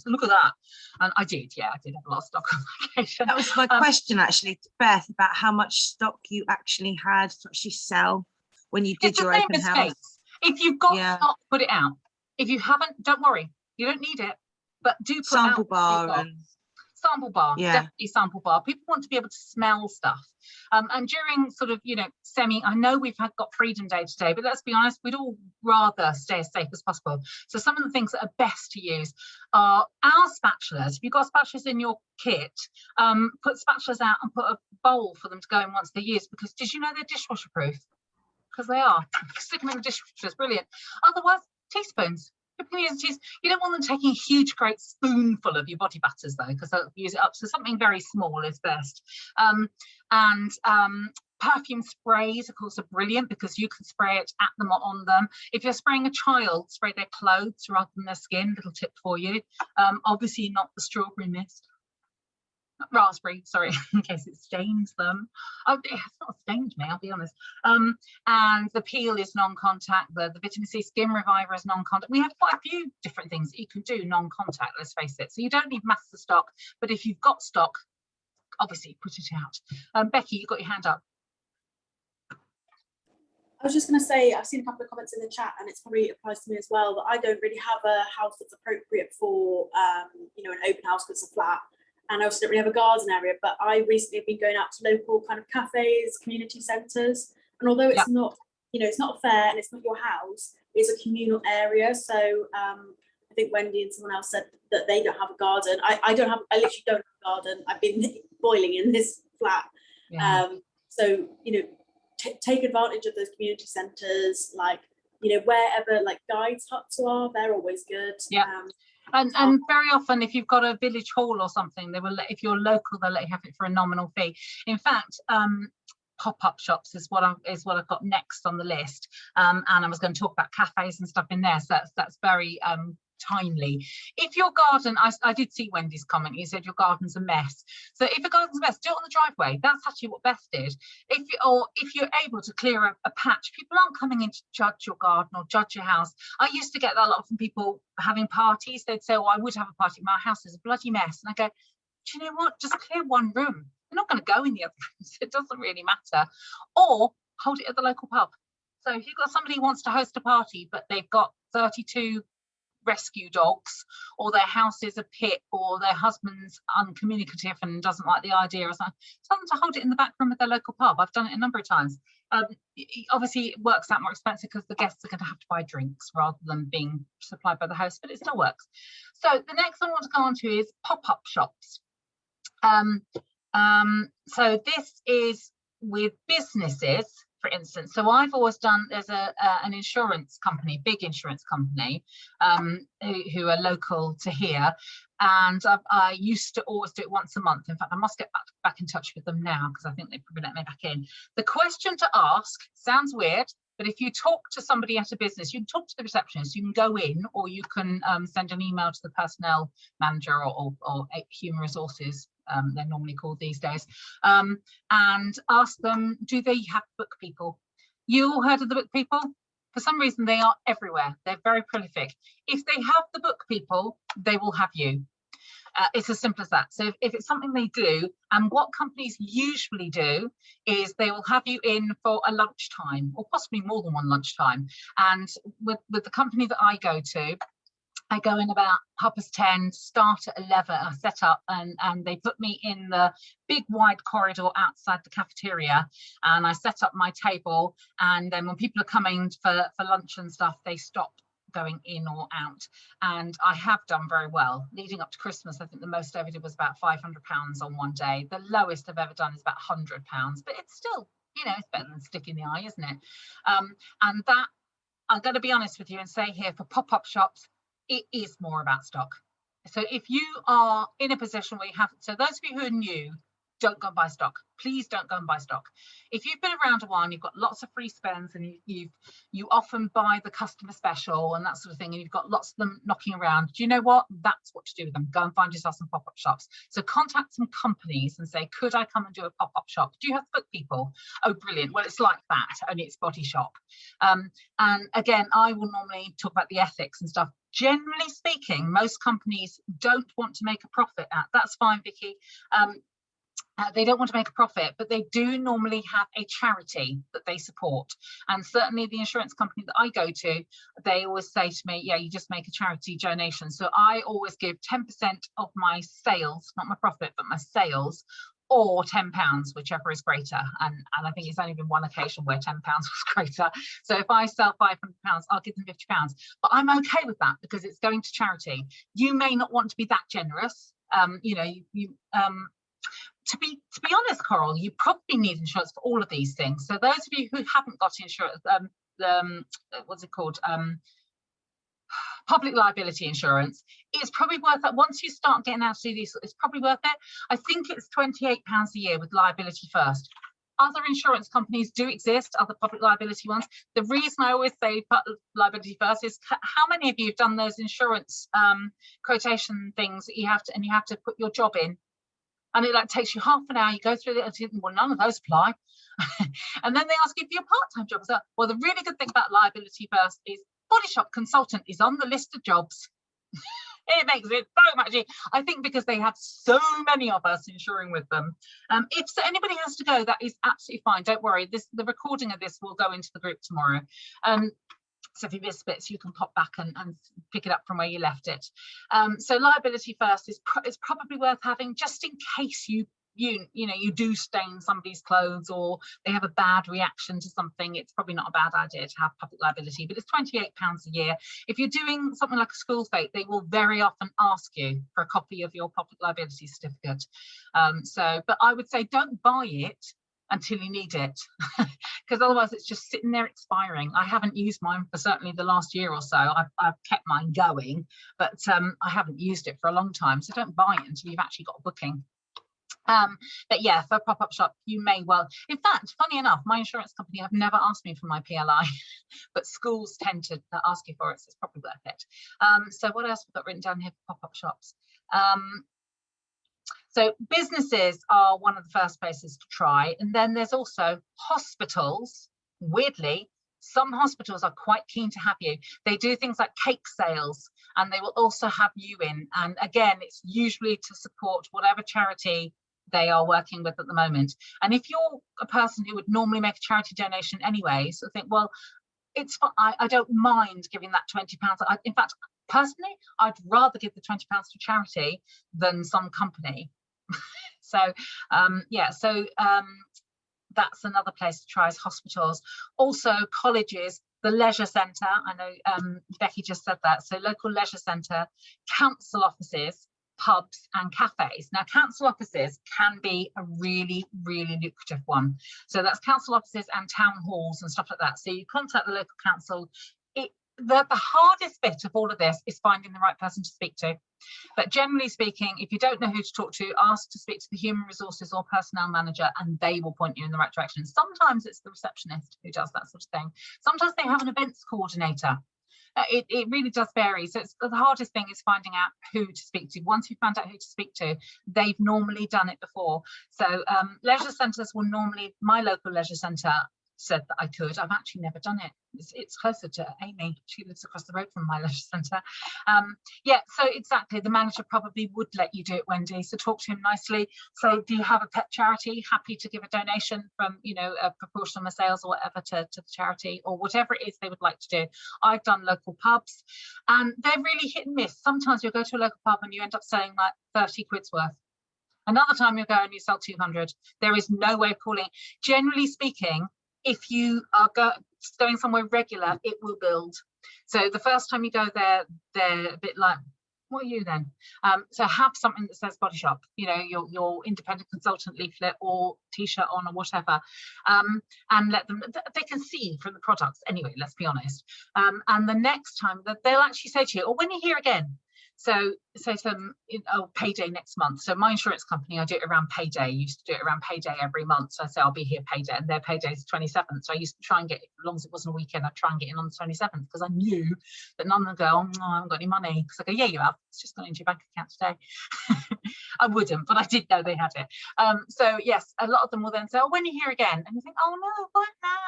look at that. And I did, yeah, I did have a lot of stock on that occasion. That was my question actually to Beth, about how much stock you actually had to actually sell when you did your open house. If you've got stock, put it out. If you haven't, don't worry, you don't need it, but do put sample out bar and sample bar, definitely sample bar. People want to be able to smell stuff, and during sort of, I know we've got Freedom Day today, but let's be honest, we'd all rather stay as safe as possible. So some of the things that are best to use are our spatulas. If you've got spatulas in your kit, put spatulas out and put a bowl for them to go in once they're used, because did you know they're dishwasher proof? Because they are. Stick them in the dishwasher, it's brilliant. Otherwise, teaspoons. You don't want them taking a huge great spoonful of your body butters though, because they'll use it up. So something very small is best. And perfume sprays, of course, are brilliant, because you can spray it at them or on them. If you're spraying a child, spray their clothes rather than their skin. Little tip for you. Obviously not the strawberry mist. Raspberry, sorry, in case it stains them. Oh, it's not stained me, I'll be honest. And the peel is non-contact. The vitamin C skin reviver is non-contact. We have quite a few different things that you can do non-contact, let's face it. So you don't need massive stock, but if you've got stock, obviously put it out. Becky, you've got your hand up. I was just going to say, I've seen a couple of comments in the chat, and it's probably applies to me as well, that I don't really have a house that's appropriate for an open house because it's a flat. And I also don't really have a garden area, but I recently have been going out to local kind of cafes, community centres. And although it's not, it's not a fair and it's not your house, it's a communal area. So I think Wendy and someone else said that they don't have a garden. I literally don't have a garden. I've been boiling in this flat. Yeah. So, take advantage of those community centres, like, wherever like guides huts are, they're always good. Yeah. And very often, if you've got a village hall or something, they will let, if you're local, they'll let you have it for a nominal fee. In fact, pop-up shops is what I've got next on the list. And I was going to talk about cafes and stuff in there. So that's very timely. If your garden, I did see Wendy's comment, you said your garden's a mess. So if a garden's a mess, do it on the driveway. That's actually what Beth did. If you're able to clear a patch, people aren't coming in to judge your garden or judge your house. I used to get that a lot from people having parties. They'd say, oh, I would have a party, my house is a bloody mess. And I go, do you know what, just clear one room. They're not going to go in the other rooms. It doesn't really matter. Or hold it at the local pub. So if you've got somebody who wants to host a party, but they've got 32 rescue dogs, or their house is a pit, or their husband's uncommunicative and doesn't like the idea or something, tell them to hold it in the back room of their local pub. I've done it a number of times. Obviously it works out more expensive because the guests are going to have to buy drinks rather than being supplied by the host, but it still works. So the next one I want to go on to is pop-up shops. So this is with businesses, for instance. So I've always done, there's an insurance company, big insurance company, who are local to here, and I used to always do it once a month. In fact, I must get back in touch with them now because I think they probably let me back in. The question to ask sounds weird, but if you talk to somebody at a business, you can talk to the receptionist, you can go in, or you can send an email to the personnel manager or human resources, they're normally called these days, and ask them, do they have book people? You all heard of the book people? For some reason, they are everywhere. They're very prolific. If they have the book people, they will have you. It's as simple as that. So if it's something they do, and what companies usually do is they will have you in for a lunchtime, or possibly more than one lunchtime. And with the company that I go to, I go in about 10:30, start at 11, I set up, and they put me in the big wide corridor outside the cafeteria, and I set up my table, and then when people are coming for lunch and stuff, they stop going in or out. And I have done very well. Leading up to Christmas, I think the most I ever did was about £500 on one day. The lowest I've ever done is about £100, but it's still, you know, it's better than stick in the eye, isn't it? And that, I'm going to be honest with you and say here, for pop-up shops, it is more about stock. So if you are in a position where you have, so those of you who are new, don't go and buy stock. Please don't go and buy stock. If you've been around a while and you've got lots of free spends, and you often buy the customer special and that sort of thing, and you've got lots of them knocking around, do you know what? That's what to do with them. Go and find yourself some pop-up shops. So contact some companies and say, could I come and do a pop-up shop? Do you have book people? Oh, brilliant. Well, it's like that, only it's body shop. And again, I will normally talk about the ethics and stuff. Generally speaking, most companies don't want to make a profit at. That's fine, Vicky. They don't want to make a profit, but they do normally have a charity that they support. And certainly the insurance company that I go to, they always say to me, yeah, you just make a charity donation. So I always give 10% of my sales, not my profit, but my sales, or £10, whichever is greater. And I think it's only been one occasion where £10 was greater. So if I sell £500, I'll give them £50. But I'm okay with that because it's going to charity. You may not want to be that generous. You know, to be honest, Coral, you probably need insurance for all of these things. So those of you who haven't got insurance, what's it called? Public liability insurance, it's probably worth it. Once you start getting out to do these, it's probably worth it. I think it's £28 a year with liability first. Other insurance companies do exist, other public liability ones. The reason I always say liability first is how many of you have done those insurance quotation things that you have to put your job in? And it like takes you half an hour, you go through it, well, none of those apply. And then they ask you for your part-time job. So, well, the really good thing about liability first is body shop consultant is on the list of jobs. It makes it so much easier. I think because they have so many of us insuring with them. If anybody has to go, that is absolutely fine. Don't worry. The recording of this will go into the group tomorrow. So if you miss bits, you can pop back and pick it up from where you left it. So liability first is probably worth having just in case you do stain somebody's clothes or they have a bad reaction to something. It's probably not a bad idea to have public liability, but it's £28 a year. If you're doing something like a school fete, they will very often ask you for a copy of your public liability certificate. But I would say don't buy it until you need it, because otherwise it's just sitting there expiring. I haven't used mine for certainly the last year or so. I've kept mine going, but I haven't used it for a long time. So don't buy it until you've actually got a booking. But yeah, for a pop-up shop, you may well. In fact, funny enough, my insurance company have never asked me for my PLI, but schools tend to ask you for it, so it's probably worth it. So what else have we got written down here for pop-up shops? So businesses are one of the first places to try. And then there's also hospitals. Weirdly, some hospitals are quite keen to have you. They do things like cake sales, and they will also have you in. And again, it's usually to support whatever charity they are working with at the moment. And if you're a person who would normally make a charity donation anyway, so think, well, it's I don't mind giving that £20. In fact, personally, I'd rather give the £20 to charity than some company. So that's another place to try, is hospitals. Also colleges, the leisure centre. I know Becky just said that. So local leisure centre, council offices, pubs and cafes. Now, council offices can be a really, really lucrative one. So that's council offices and town halls and stuff like that. So you contact the local council. The hardest bit of all of this is finding the right person to speak to. But generally speaking, if you don't know who to talk to, ask to speak to the human resources or personnel manager, and they will point you in the right direction. Sometimes it's the receptionist who does that sort of thing. Sometimes they have an events coordinator. It really does vary. So the hardest thing is finding out who to speak to. Once you've found out who to speak to, they've normally done it before. So leisure centres will normally, my local leisure centre said that I could. I've actually never done it. It's closer to Amy. She lives across the road from my leisure centre. Yeah, so exactly, the manager probably would let you do it, Wendy. So talk to him nicely. So do you have a pet charity? Happy to give a donation from, you know, a proportion of my sales or whatever to the charity, or whatever it is they would like to do. I've done local pubs, and they're really hit and miss. Sometimes you'll go to a local pub and you end up selling like 30 quid's worth. Another time you'll go and you sell 200. There is no way of calling. Generally speaking, if you are going somewhere regular, it will build. So the first time you go there, they're a bit like, what are you then? So have something that says Body Shop, you know, your independent consultant leaflet or t-shirt on or whatever, and let them, they can see from the products anyway, let's be honest. And the next time that they'll actually say to you, or when you're here again, so say to them, oh, payday next month. So my insurance company, I do it around payday. Used to do it around payday every month. So I say I'll be here payday, and their payday is 27th. So I used to try and get, as long as it wasn't a weekend, I'd try and get in on the 27th, because I knew that none of them go, oh, no, I haven't got any money. Because I go, yeah, you have. It's just gone into your bank account today. I wouldn't, but I did know they had it. So yes, a lot of them will then say, oh, when are you here again? And you think, oh no, why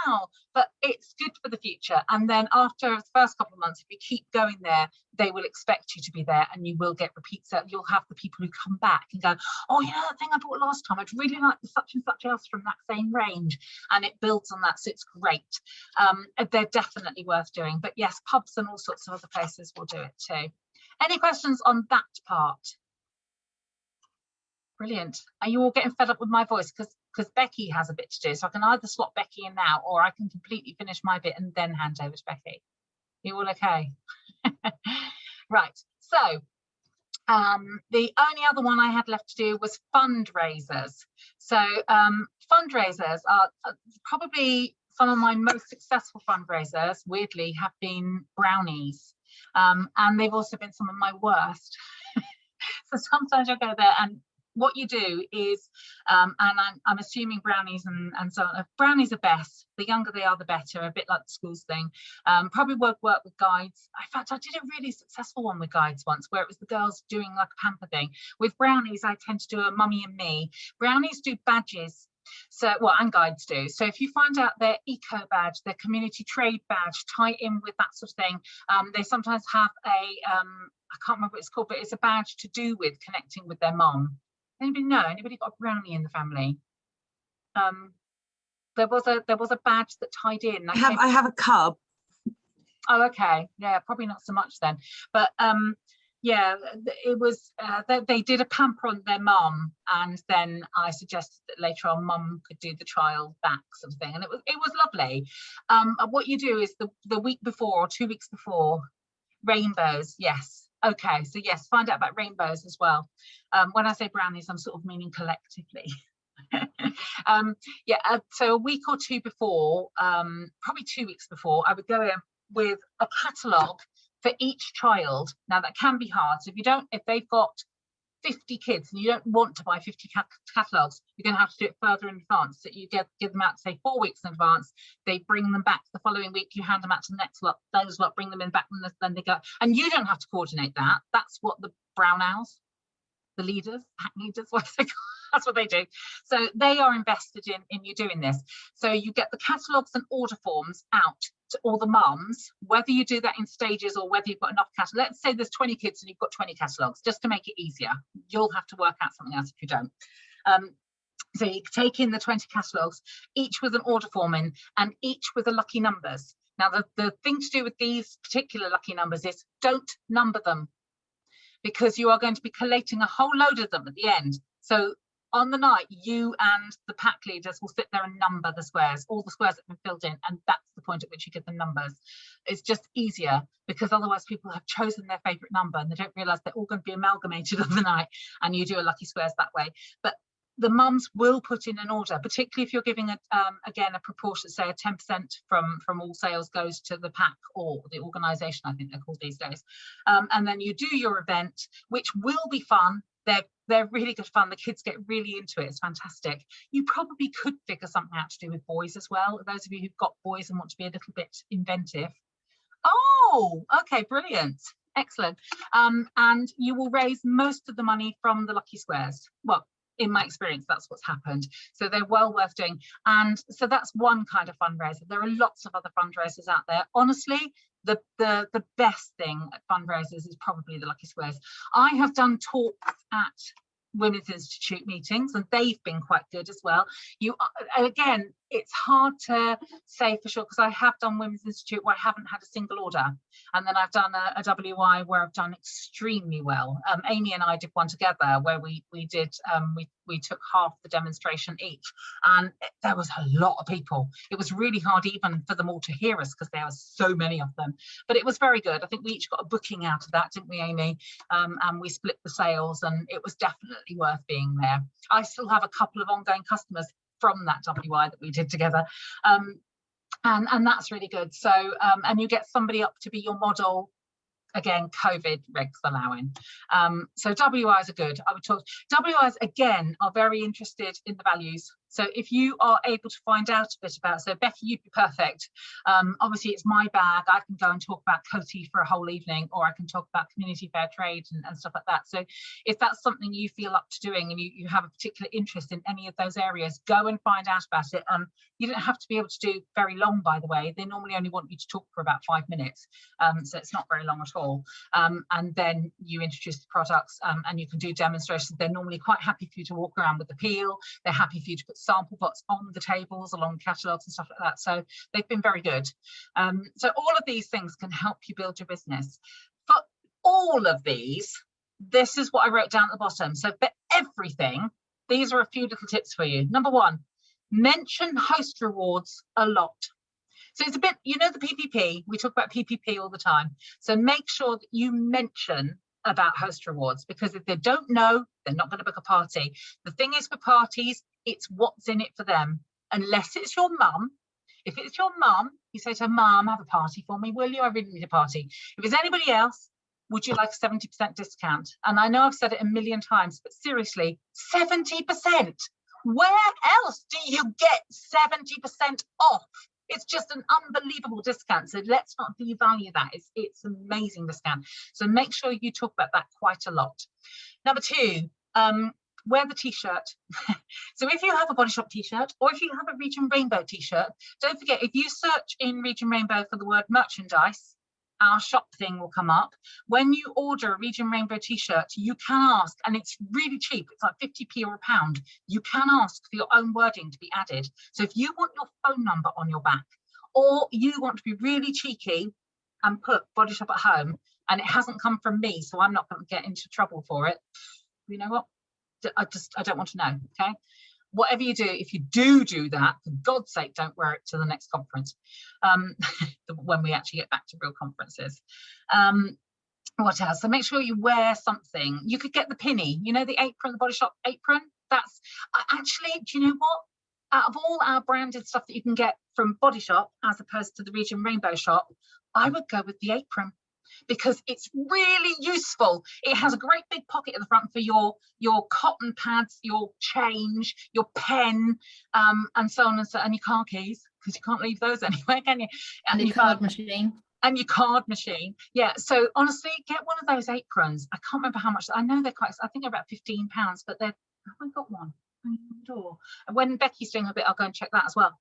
now? But it's good for the future. And then after the first couple of months, if you keep going there, they will expect you to be there, and you will get repeats. You'll have the people who come back and go, oh yeah, that thing I bought last time, I'd really like the such and such else from that same range, and it builds on that. So it's great. They're definitely worth doing. But yes, pubs and all sorts of other places will do it too. Any questions on that part? Brilliant. Are you all getting fed up with my voice? Because Becky has a bit to do, so I can either slot Becky in now, or I can completely finish my bit and then hand over to Becky. You all okay? Right, so the only other one I had left to do was fundraisers. So fundraisers are probably some of my most successful fundraisers, weirdly, have been brownies, and they've also been some of my worst. So sometimes I go there, and what you do is, and I'm assuming brownies and so on, brownies are best. The younger they are, the better, a bit like the schools thing. Probably work with guides. In fact, I did a really successful one with guides once, where it was the girls doing like a pamper thing. With brownies, I tend to do a mummy and me. Brownies do badges. So, well, and guides do. So if you find out their eco badge, their community trade badge, tie in with that sort of thing, they sometimes have a, I can't remember what it's called, but it's a badge to do with connecting with their mum. Anybody know? Anybody got a brownie in the family? There was a badge that tied in. I have a cub. Oh, okay. Yeah, probably not so much then. But yeah, it was. They did a pamper on their mum, and then I suggested that later on, mum could do the trial back sort of thing, and it was lovely. What you do is the week before or 2 weeks before, rainbows. Yes. Okay, so yes, find out about rainbows as well. When I say brownies, I'm sort of meaning collectively. Yeah, so a week or two before, probably 2 weeks before, I would go in with a catalogue for each child. Now that can be hard. So if they've got 50 kids and you don't want to buy 50 catalogues, you're going to have to do it further in advance. So you give them out, say, 4 weeks in advance. They bring them back the following week. You hand them out to the next lot. Those lot bring them in back, and then they go. And you don't have to coordinate that. That's what the brown owls, the leaders, pack leaders, that's what they do. So they are invested in you doing this. So you get the catalogues and order forms out to all the mums, whether you do that in stages or whether you've got enough catalogs. Let's say there's 20 kids and you've got 20 catalogues, just to make it easier. You'll have to work out something else if you don't. So you take in the 20 catalogues, each with an order form in, and each with the lucky numbers. Now, the thing to do with these particular lucky numbers is don't number them, because you are going to be collating a whole load of them at the end. So on the night, you and the pack leaders will sit there and number the squares, all the squares that have been filled in, and that's the point at which you give them numbers. It's just easier, because otherwise people have chosen their favourite number and they don't realise they're all going to be amalgamated overnight, and you do a lucky squares that way. But the mums will put in an order, particularly if you're giving again a proportion, say a 10% from all sales goes to the pack or the organisation, I think they're called these days. And then you do your event, which will be fun. They're really good fun. The kids get really into it. It's fantastic. You probably could figure something out to do with boys as well. Those of you who've got boys and want to be a little bit inventive. Oh, okay, brilliant. Excellent. And you will raise most of the money from the lucky squares. Well, in my experience, that's what's happened. So they're well worth doing. And so that's one kind of fundraiser. There are lots of other fundraisers out there. Honestly, the best thing at fundraisers is probably the lucky squares. I have done talks at Women's Institute meetings, and they've been quite good as well. Again, it's hard to say for sure, because I have done Women's Institute where I haven't had a single order, and then I've done a WI where I've done extremely well. Amy and I did one together where we took half the demonstration each, and there was a lot of people. It was really hard even for them all to hear us because there were so many of them, but it was very good. I think we each got a booking out of that, didn't we, Amy? And we split the sales, and it was definitely worth being there. I still have a couple of ongoing customers from that WI that we did together, and that's really good. So and you get somebody up to be your model, again, COVID regs allowing. So WIs are good. I would talk. WIs again are very interested in the values. So if you are able to find out a bit about, so Becky, you'd be perfect. Obviously it's my bag. I can go and talk about Coty for a whole evening, or I can talk about community fair trade and stuff like that. So if that's something you feel up to doing and you have a particular interest in any of those areas, go and find out about it. You don't have to be able to do very long, by the way. They normally only want you to talk for about 5 minutes. So it's not very long at all. And then you introduce the products, and you can do demonstrations. They're normally quite happy for you to walk around with the peel. They're happy for you to put sample pots on the tables along catalogues and stuff like that. So they've been very good. So all of these things can help you build your business. For all of these, this is what I wrote down at the bottom. So for everything, these are a few little tips for you. Number one, mention host rewards a lot. So it's a bit, you know, the PPP, we talk about PPP all the time. So make sure that you mention about host rewards, because if they don't know, they're not going to book a party. The thing is, for parties, it's what's in it for them. Unless it's your mum. If it's your mum, you say to her, Mum, have a party for me, will you? I really need a party. If it's anybody else, would you like a 70% discount? And I know I've said it a million times, but seriously, 70%. Where else do you get 70% off? It's just an unbelievable discount. So let's not devalue that. It's an amazing discount. So make sure you talk about that quite a lot. Number two, wear the t-shirt. So if you have a Body Shop t-shirt, or if you have a Region Rainbow t-shirt, don't forget, if you search in Region Rainbow for the word merchandise, our shop thing will come up. When you order a Region Rainbow t-shirt, you can ask, and it's really cheap, it's like 50p or £1. You can ask for your own wording to be added. So if you want your phone number on your back, or you want to be really cheeky and put Body Shop at home, and it hasn't come from me, so I'm not going to get into trouble for it, you know what? I don't want to know, okay? Whatever you do, if you do that, for God's sake, don't wear it to the next conference, when we actually get back to real conferences. What else? So make sure you wear something. You could get the pinny, you know, the apron, the Body Shop apron. That's actually, do you know what? Out of all our branded stuff that you can get from Body Shop, as opposed to the Region Rainbow shop, I would go with the apron, because it's really useful. It has a great big pocket at the front for your cotton pads, your change, your pen, and so on and so on, and your car keys, because you can't leave those anywhere, can you? And your card machine. And your card machine. Yeah, so honestly, get one of those aprons. I can't remember how much. I know they're quite, I think they're about £15, but they're, have I got one? When Becky's doing a bit, I'll go and check that as well.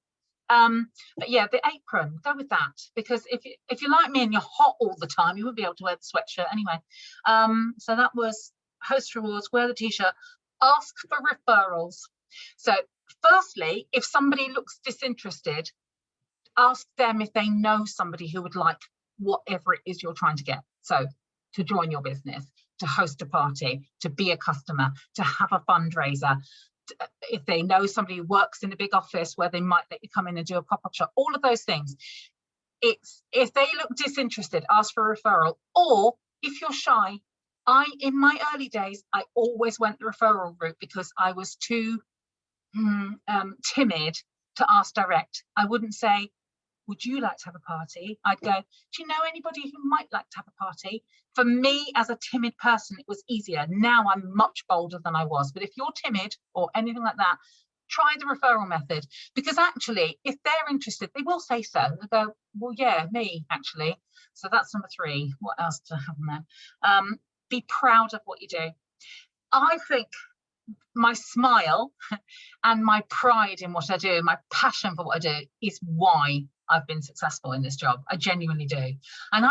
But yeah, the apron, go with that, because if you're like me and you're hot all the time, you wouldn't be able to wear the sweatshirt anyway. So that was host rewards, wear the t-shirt. Ask for referrals. So firstly, if somebody looks disinterested, ask them if they know somebody who would like whatever it is you're trying to get. So to join your business, to host a party, to be a customer, to have a fundraiser, if they know somebody who works in a big office where they might let you come in and do a pop-up shop, all of those things. It's, if they look disinterested, ask for a referral. Or if you're shy, in my early days, I always went the referral route because I was too timid to ask direct. I wouldn't say, would you like to have a party? I'd go, do you know anybody who might like to have a party? For me, as a timid person, it was easier. Now I'm much bolder than I was. But if you're timid or anything like that, try the referral method, because actually, if they're interested, they will say so. They'll go, well, yeah, me, actually. So that's number 3. What else do I have on there? Be proud of what you do. I think my smile and my pride in what I do, my passion for what I do, is why I've been successful in this job. I genuinely do. And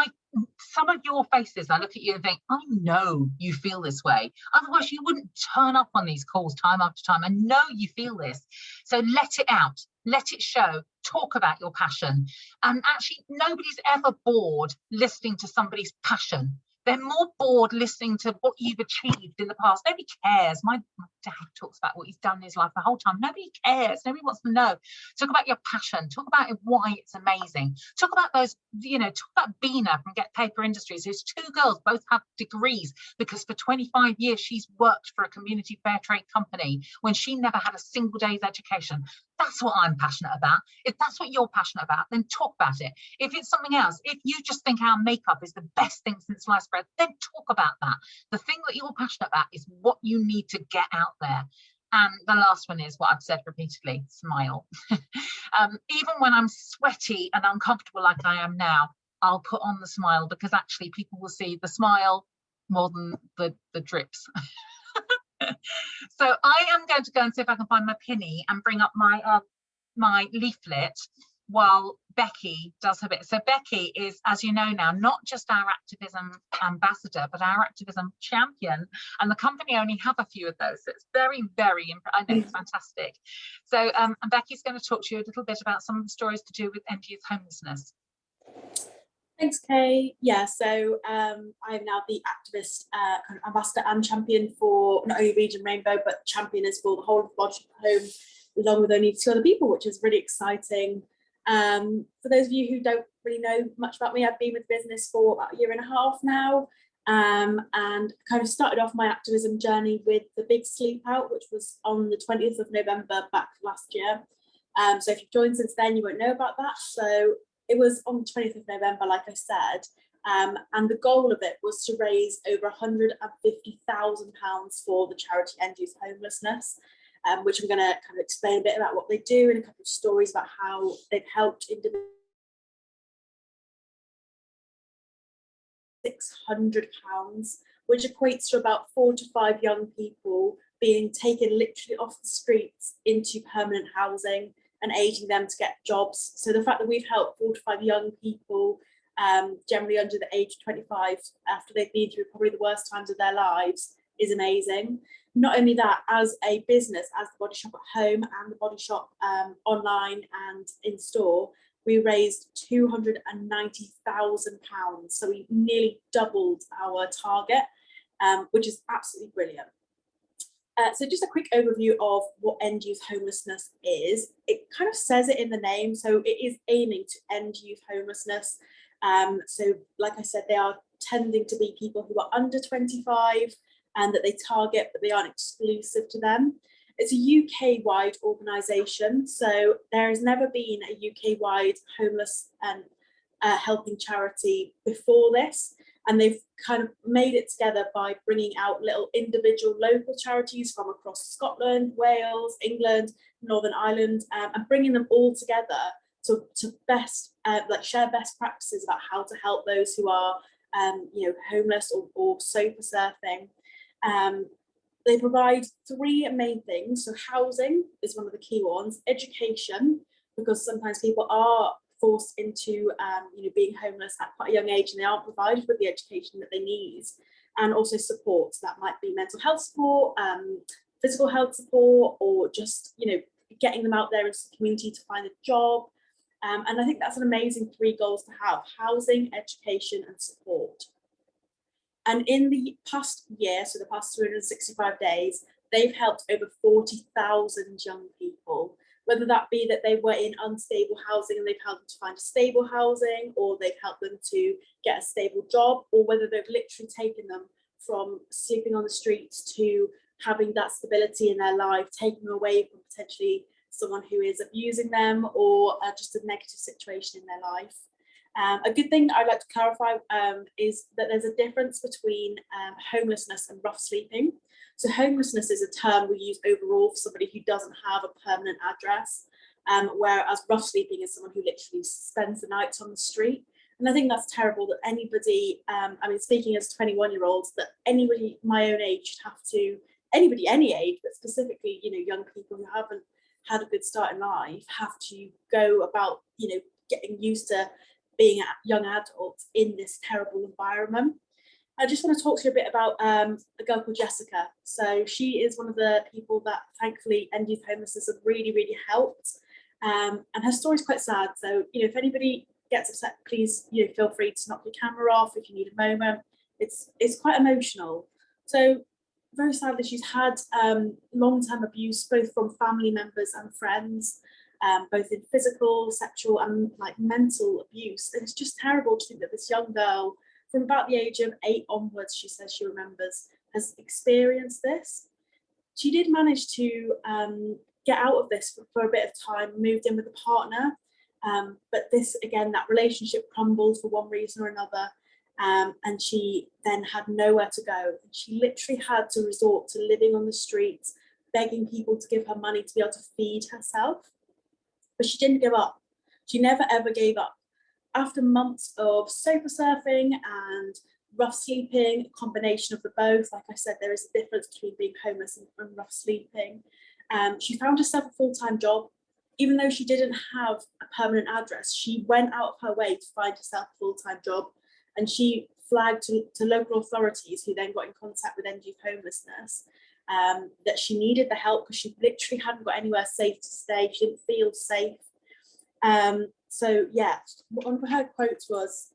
some of your faces, I look at you and think, I know you feel this way. Otherwise, you wouldn't turn up on these calls time after time. I know you feel this. So let it out, let it show, talk about your passion. And actually, nobody's ever bored listening to somebody's passion. They're more bored listening to what you've achieved in the past. Nobody cares. My dad talks about what he's done in his life the whole time. Nobody cares. Nobody wants to know. Talk about your passion. Talk about why it's amazing. Talk about those, talk about Bina from Get Paper Industries, whose 2 girls both have degrees because for 25 years she's worked for a community fair trade company when she never had a single day's education. That's what I'm passionate about. If that's what you're passionate about, then talk about it. If it's something else, if you just think our makeup is the best thing since sliced bread, then talk about that. The thing that you're passionate about is what you need to get out there. And the last one is what I've said repeatedly, smile. Even when I'm sweaty and uncomfortable like I am now, I'll put on the smile, because actually people will see the smile more than the drips. So I am going to go and see if I can find my penny and bring up my leaflet while Becky does her bit. So Becky is, as you know now, not just our activism ambassador, but our activism champion. And the company only have a few of those. So it's very, very, I know, it's fantastic. So and Becky's going to talk to you a little bit about some of the stories to do with end youth homelessness. Thanks, Kay. Yeah, so I'm now the activist kind of ambassador and champion for not only Region Rainbow, but champion is for the whole of Bodsham Home, along with only 2 other people, which is really exciting. For those of you who don't really know much about me, I've been with business for about 1.5 years now, and kind of started off my activism journey with the big sleep out, which was on the 20th of November back last year. So if you've joined since then, you won't know about that. So it was on the 20th of November, like I said, and the goal of it was to raise over £150,000 for the charity End Youth Homelessness, which I'm going to kind of explain a bit about what they do and a couple of stories about how they've helped individuals. £600, which equates to about 4 to 5 young people being taken literally off the streets into permanent housing and aiding them to get jobs. So the fact that we've helped 4 to 5 young people, generally under the age of 25, after they've been through probably the worst times of their lives, is amazing. Not only that, as a business, as the Body Shop at Home and the Body Shop online and in store, we raised £290,000. So we nearly doubled our target, which is absolutely brilliant. So just a quick overview of what end youth homelessness is. It kind of says it in the name. So it is aiming to end youth homelessness. So like I said, they are tending to be people who are under 25 and that they target, but they aren't exclusive to them. It's a UK-wide organisation. So there has never been a UK-wide homeless and helping charity before this. And they've kind of made it together by bringing out little individual local charities from across Scotland, Wales, England, Northern Ireland, and bringing them all together to best share best practices about how to help those who are homeless or sofa surfing. They provide 3 main things. So housing is one of the key ones, education, because sometimes people are forced into being homeless at quite a young age and they aren't provided with the education that they need, and also support. So that might be mental health support, physical health support, or just, you know, getting them out there into the community to find a job. And I think that's an amazing 3 goals to have: housing, education, and support. And in the past year, so the past 365 days, they've helped over 40,000 young people, whether that be that they were in unstable housing and they've helped them to find a stable housing, or they've helped them to get a stable job, or whether they've literally taken them from sleeping on the streets to having that stability in their life, taking them away from potentially someone who is abusing them, or just a negative situation in their life. A good thing I'd like to clarify is that there's a difference between homelessness and rough sleeping. So homelessness is a term we use overall for somebody who doesn't have a permanent address, whereas rough sleeping is someone who literally spends the nights on the street. And I think that's terrible that anybody, I mean, speaking as 21-year-olds, that anybody my own age should have to, anybody any age, but specifically, you know, young people who haven't had a good start in life, have to go about, you know, getting used to being a young adult in this terrible environment. I just want to talk to you a bit about a girl called Jessica. So she is one of the people that thankfully End Youth Homelessness have really, really helped. And her story is quite sad. So, you know, if anybody gets upset, please, you know, feel free to knock your camera off if you need a moment. It's quite emotional. So very sadly, she's had long-term abuse, both from family members and friends, both in physical, sexual, and like mental abuse. And it's just terrible to think that this young girl, from about the age of 8 onwards, she says she remembers, has experienced this. She did manage to get out of this for a bit of time, moved in with a partner, but this, again, that relationship crumbled for one reason or another, and she then had nowhere to go. She literally had to resort to living on the streets, begging people to give her money to be able to feed herself. But she didn't give up. She never ever gave up. After months of sofa surfing and rough sleeping, a combination of the both, like I said, there is a difference between being homeless and rough sleeping. She found herself a full-time job. Even though she didn't have a permanent address, she went out of her way to find herself a full-time job, and she flagged to local authorities, who then got in contact with End Youth Homelessness, that she needed the help because she literally hadn't got anywhere safe to stay. She didn't feel safe. So yeah, one of her quotes was,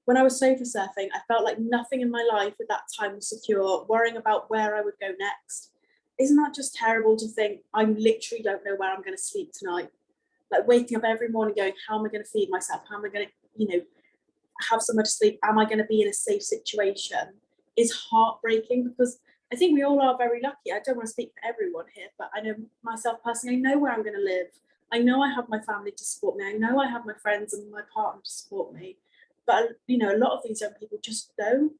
when I was sofa surfing, I felt like nothing in my life at that time was secure, worrying about where I would go next. Isn't that just terrible to think, I literally don't know where I'm going to sleep tonight? Like waking up every morning going, how am I going to feed myself? How am I going to, you know, have somewhere to sleep? Am I going to be in a safe situation? Is heartbreaking, because I think we all are very lucky. I don't want to speak for everyone here, but I know myself personally, I know where I'm going to live. I know I have my family to support me. I know I have my friends and my partner to support me. But, you know, a lot of these young people just don't.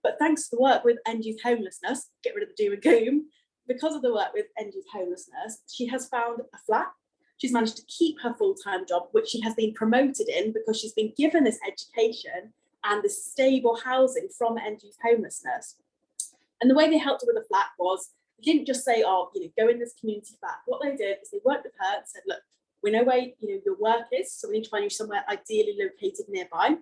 But thanks to the work with End Youth Homelessness, get rid of the doom and gloom, because of the work with End Youth Homelessness, she has found a flat. She's managed to keep her full-time job, which she has been promoted in because she's been given this education and this stable housing from End Youth Homelessness. And the way they helped her with the flat was, they didn't just say, oh, you know, go in this community flat. What they did is they worked with her and said, look, we know where, you know, your work is, so we need to find you somewhere ideally located nearby.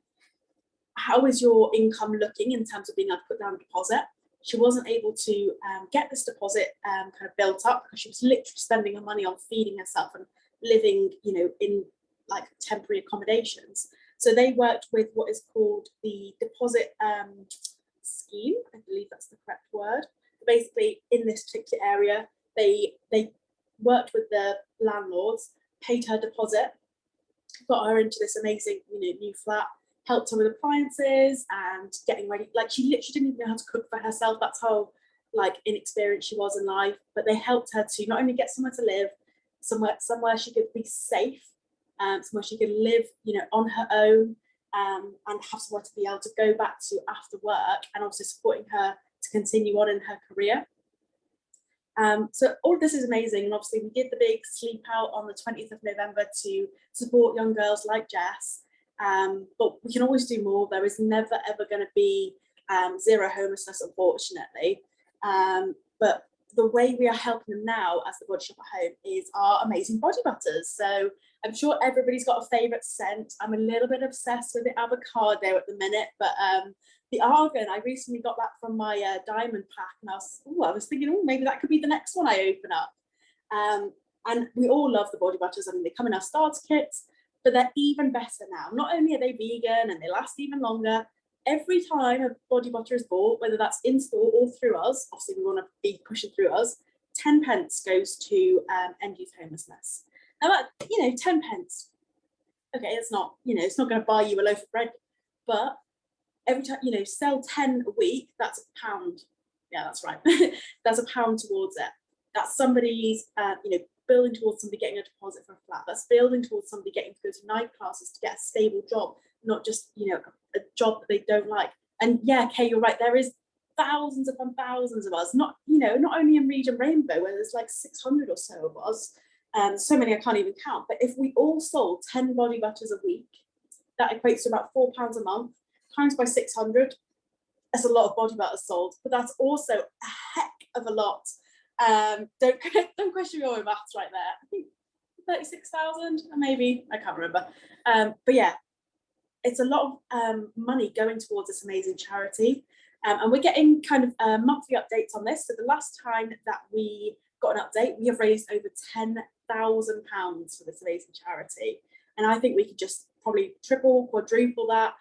How is your income looking in terms of being able to put down a deposit? She wasn't able to get this deposit kind of built up because she was literally spending her money on feeding herself and living, you know, in like temporary accommodations. So they worked with what is called the deposit scheme. I believe that's the correct word. Basically, in this particular area, they worked with the landlords, paid her deposit, got her into this amazing, you know, new flat, helped her with appliances and getting ready. Like, she literally didn't even know how to cook for herself. That's how like inexperienced she was in life. But they helped her to not only get somewhere to live, somewhere she could be safe, somewhere she could live, you know, on her own, and have somewhere to be able to go back to after work, and also supporting her to continue on in her career. So all of this is amazing, and obviously we did the big sleep out on the 20th of November to support young girls like Jess, but we can always do more. There is never ever going to be zero homelessness, unfortunately, but the way we are helping them now as the Body Shop at Home is our amazing body butters. So I'm sure everybody's got a favourite scent. I'm a little bit obsessed with the avocado at the minute, but the argan, I recently got that from my diamond pack, and I was thinking, oh, maybe that could be the next one I open up. And we all love the body butters. I mean, they come in our starter kits, but they're even better now. Not only are they vegan and they last even longer, every time a body butter is bought, whether that's in store or through us, obviously we want to be pushing through us, 10 pence goes to end youth homelessness. Now that, 10 pence, okay, it's not, it's not going to buy you a loaf of bread, but every time, sell 10 a week, that's £1. Yeah, that's right. That's £1 towards it. That's somebody's, building towards somebody getting a deposit for a flat. That's building towards somebody getting to go to night classes to get a stable job, not just, a job that they don't like. And yeah, Kay, you're right. There is thousands upon thousands of us, not only in Region Rainbow, where there's like 600 or so of us, so many I can't even count. But if we all sold 10 body butters a week, that equates to about £4 a month, times by 600. That's a lot of body butters sold, but that's also a heck of a lot. Don't question me on my maths right there. I think 36,000, maybe, I can't remember. But yeah, it's a lot of money going towards this amazing charity. And we're getting kind of monthly updates on this. So the last time that we got an update, we have raised over £10,000 for this amazing charity. And I think we could just probably triple, quadruple that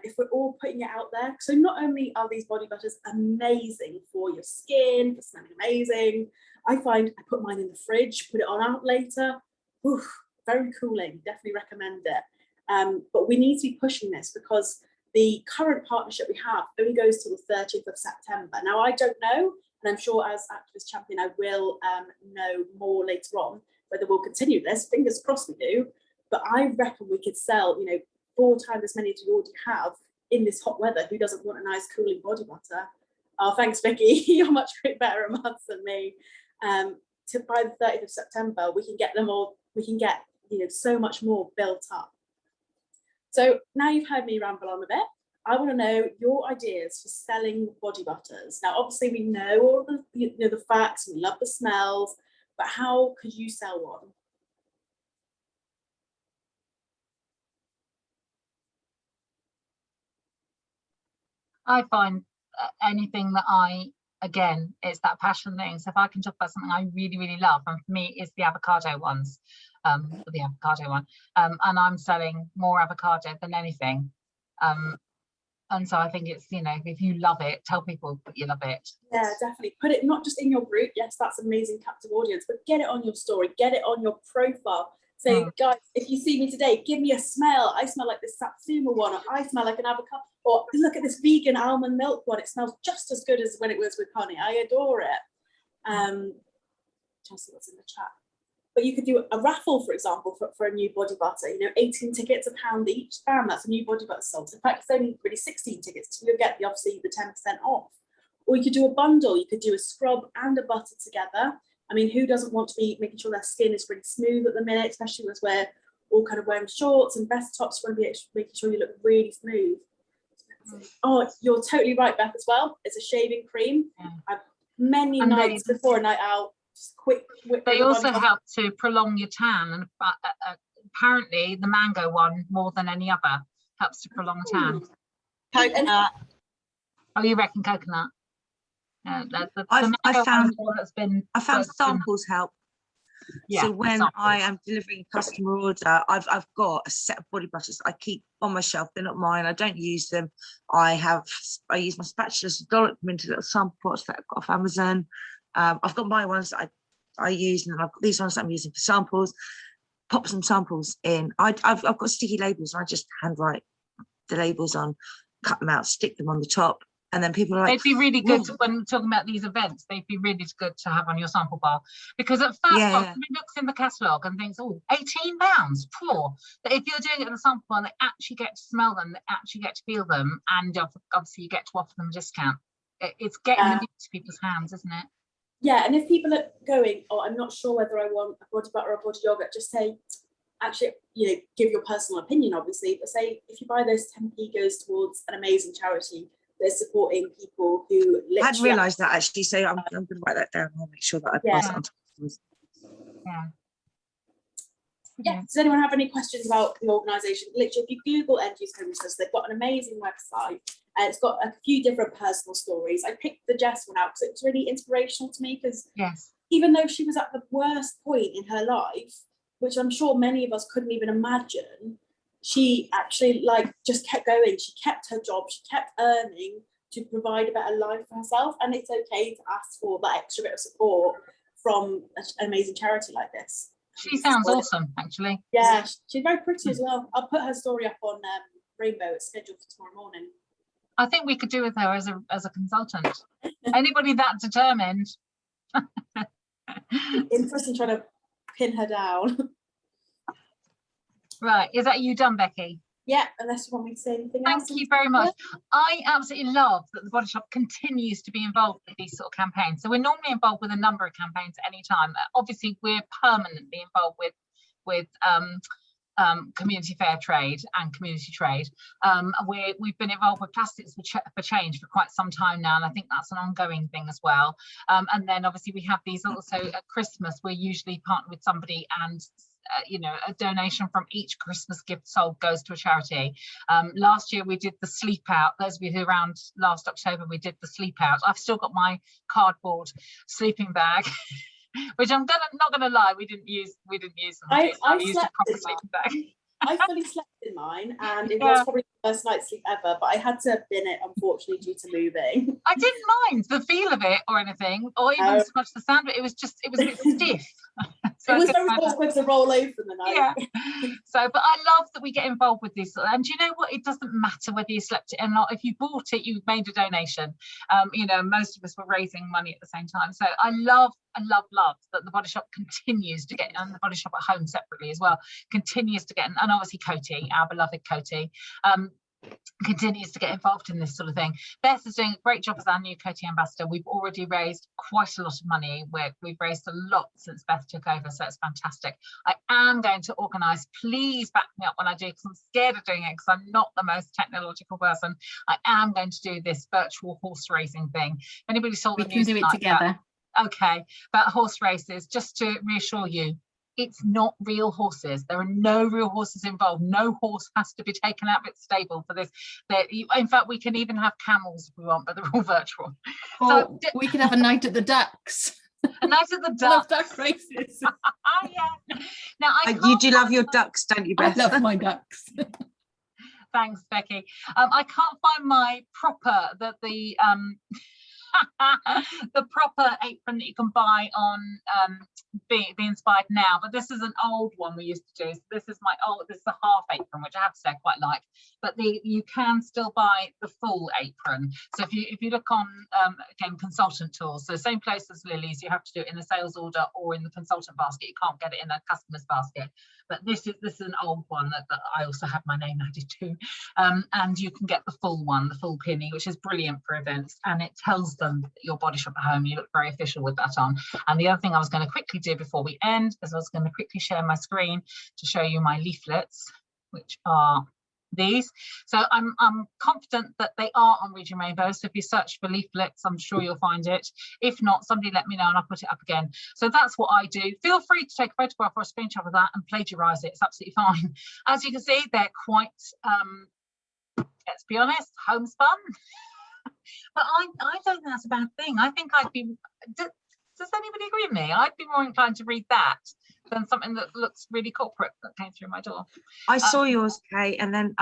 if we're all putting it out there. So not only are these body butters amazing for your skin, for smelling amazing, I find I put mine in the fridge, put it on out later. Oof, very cooling, definitely recommend it. But we need to be pushing this because the current partnership we have only goes till the 30th of September. Now, I don't know, and I'm sure as Activist Champion, I will know more later on whether we'll continue this. Fingers crossed we do. But I reckon we could sell, 4 times as many as we already have in this hot weather. Who doesn't want a nice cooling body butter? Oh, thanks, Vicky. You're much better at maths than me. By the 30th of September, we can get them all. We can get, so much more built up. So now you've heard me ramble on a bit. I want to know your ideas for selling body butters. Now, obviously, we know all the the facts. We love the smells, but how could you sell one? I find anything that again, it's that passion thing. So if I can talk about something I really, really love, and for me, it's the avocado ones, the avocado one. And I'm selling more avocado than anything. And so I think it's, if you love it, tell people that you love it. Yeah, definitely. Put it not just in your group. Yes, that's amazing, captive audience, but get it on your story, get it on your profile. Say, guys, if you see me today, give me a smell. I smell like this Satsuma one, or I smell like an avocado, or look at this vegan almond milk one. It smells just as good as when it was with honey. I adore it. Trying to see what's in the chat. But you could do a raffle, for example, for a new body butter. 18 tickets, £1 each. Bam, that's a new body butter sold. In fact, it's only really 16 tickets. So you'll get obviously the 10% off. Or you could do a bundle. You could do a scrub and a butter together. I mean, who doesn't want to be making sure their skin is really smooth at the minute, especially as we're all kind of wearing shorts and vest tops. You want to be making sure you look really smooth. Oh, you're totally right, Beth, as well. It's a shaving cream. I've many nights before a night out. Quick. They also help to prolong your tan, and apparently the mango one more than any other helps to prolong a tan. Coconut. Oh, you reckon coconut? I found samples help. Yeah, so when samples. I am delivering a customer order, I've got a set of body butters I keep on my shelf. They're not mine. I don't use them. I use my spatulas to dollop them into little sample pots that I've got off Amazon. I've got my ones that I use, and I've got these ones that I'm using for samples. Pop some samples in. I've got sticky labels, and I just handwrite the labels on, cut them out, stick them on the top, and then people are like, they'd be really good when we're talking about these events. They'd be really good to have on your sample bar, because at first somebody looks in the catalogue and thinks, oh, £18, poor. But if you're doing it in the sample bar, they actually get to smell them, they actually get to feel them, and obviously you get to offer them a discount. It's getting them into people's hands, isn't it? Yeah, and if people are going, oh, I'm not sure whether I want a body butter or a body yogurt, just say, actually, give your personal opinion, obviously, but say, if you buy this, 10p goes towards an amazing charity that is supporting people who literally. I hadn't realised that actually, so I'm going to write that down. I'll make sure that I pass it on to customers. Yeah. Does anyone have any questions about the organisation? Literally, if you Google End Use Homelessness, they've got an amazing website. And it's got a few different personal stories. I picked the Jess one out because it was really inspirational to me, because even though she was at the worst point in her life, which I'm sure many of us couldn't even imagine, she actually just kept going. She kept her job, she kept earning to provide a better life for herself. And it's okay to ask for that extra bit of support from an amazing charity like this. She sounds awesome, actually. Yeah, she's very pretty as well. I'll put her story up on Rainbow. It's scheduled for tomorrow morning. I think we could do with her as a consultant. Anybody that determined. Interesting trying to pin her down. Right, is that you done, Becky? Yeah, unless you want me to say anything else. Thank you very much. I absolutely love that the Body Shop continues to be involved with these sort of campaigns. So we're normally involved with a number of campaigns at any time. Obviously, we're permanently involved with community fair trade and community trade. We've been involved with Plastics for Change for quite some time now, and I think that's an ongoing thing as well. And then obviously we have these also at Christmas. We're usually partnered with somebody, and a donation from each Christmas gift sold goes to a charity. Last year we did the sleep out. Those of you who were around last October, we did the sleep out. I've still got my cardboard sleeping bag, which I'm not gonna lie, we didn't use them. I used a proper sleeping bag. I fully slept in mine, and it was probably the first night's sleep ever, but I had to bin it, unfortunately, due to moving. I didn't mind the feel of it or anything, or even so much the sound of it. It was a bit stiff. So it was very awkward to roll over in the night. Yeah. But I love that we get involved with this. And you know what? It doesn't matter whether you slept it or not. If you bought it, you made a donation. Most of us were raising money at the same time. So I love that the Body Shop continues to get, and the Body Shop at home separately as well, continues to get, and obviously Coty, our beloved Coty, continues to get involved in this sort of thing. Beth is doing a great job as our new Coty ambassador. We've already raised quite a lot of money. We've raised a lot since Beth took over, so it's fantastic. I am going to organise, please back me up when I do, because I'm scared of doing it, because I'm not the most technological person. I am going to do this virtual horse racing thing. If anybody saw the news, we can do it together. Okay, about horse races, just to reassure you, it's not real horses. There are no real horses involved. No horse has to be taken out of its stable for this. In fact, we can even have camels if we want, but they're all virtual. So we could have a night at the ducks. A night at the ducks. I love duck races. Yeah. Now you do love your ducks, don't you, Beth? I love my ducks. Thanks, Becky. I can't find my proper the proper apron that you can buy on Be Inspired Now, but this is an old one we used to do. So this is a half apron, which I have to say I quite like, but you can still buy the full apron. So if you look on again, consultant tools, so same place as Lily's, you have to do it in the sales order or in the consultant basket. You can't get it in a customer's basket, but this is an old one that I also have my name added to, and you can get the full one, the full penny, which is brilliant for events, and it tells them that your Body Shop at home. You look very official with that on. And the other thing I was going to quickly do before we end is I was going to quickly share my screen to show you my leaflets, which are these. So I'm confident that they are on Region Rainbow. So if you search for leaflets, I'm sure you'll find it. If not, somebody let me know and I'll put it up again. So that's what I do. Feel free to take a photograph or a screenshot of that and plagiarize it. It's absolutely fine. As you can see, they're quite, let's be honest, homespun. But I don't think that's a bad thing. I think I'd be, does anybody agree with me? I'd be more inclined to read that than something that looks really corporate that came through my door. I saw yours, Kay, and then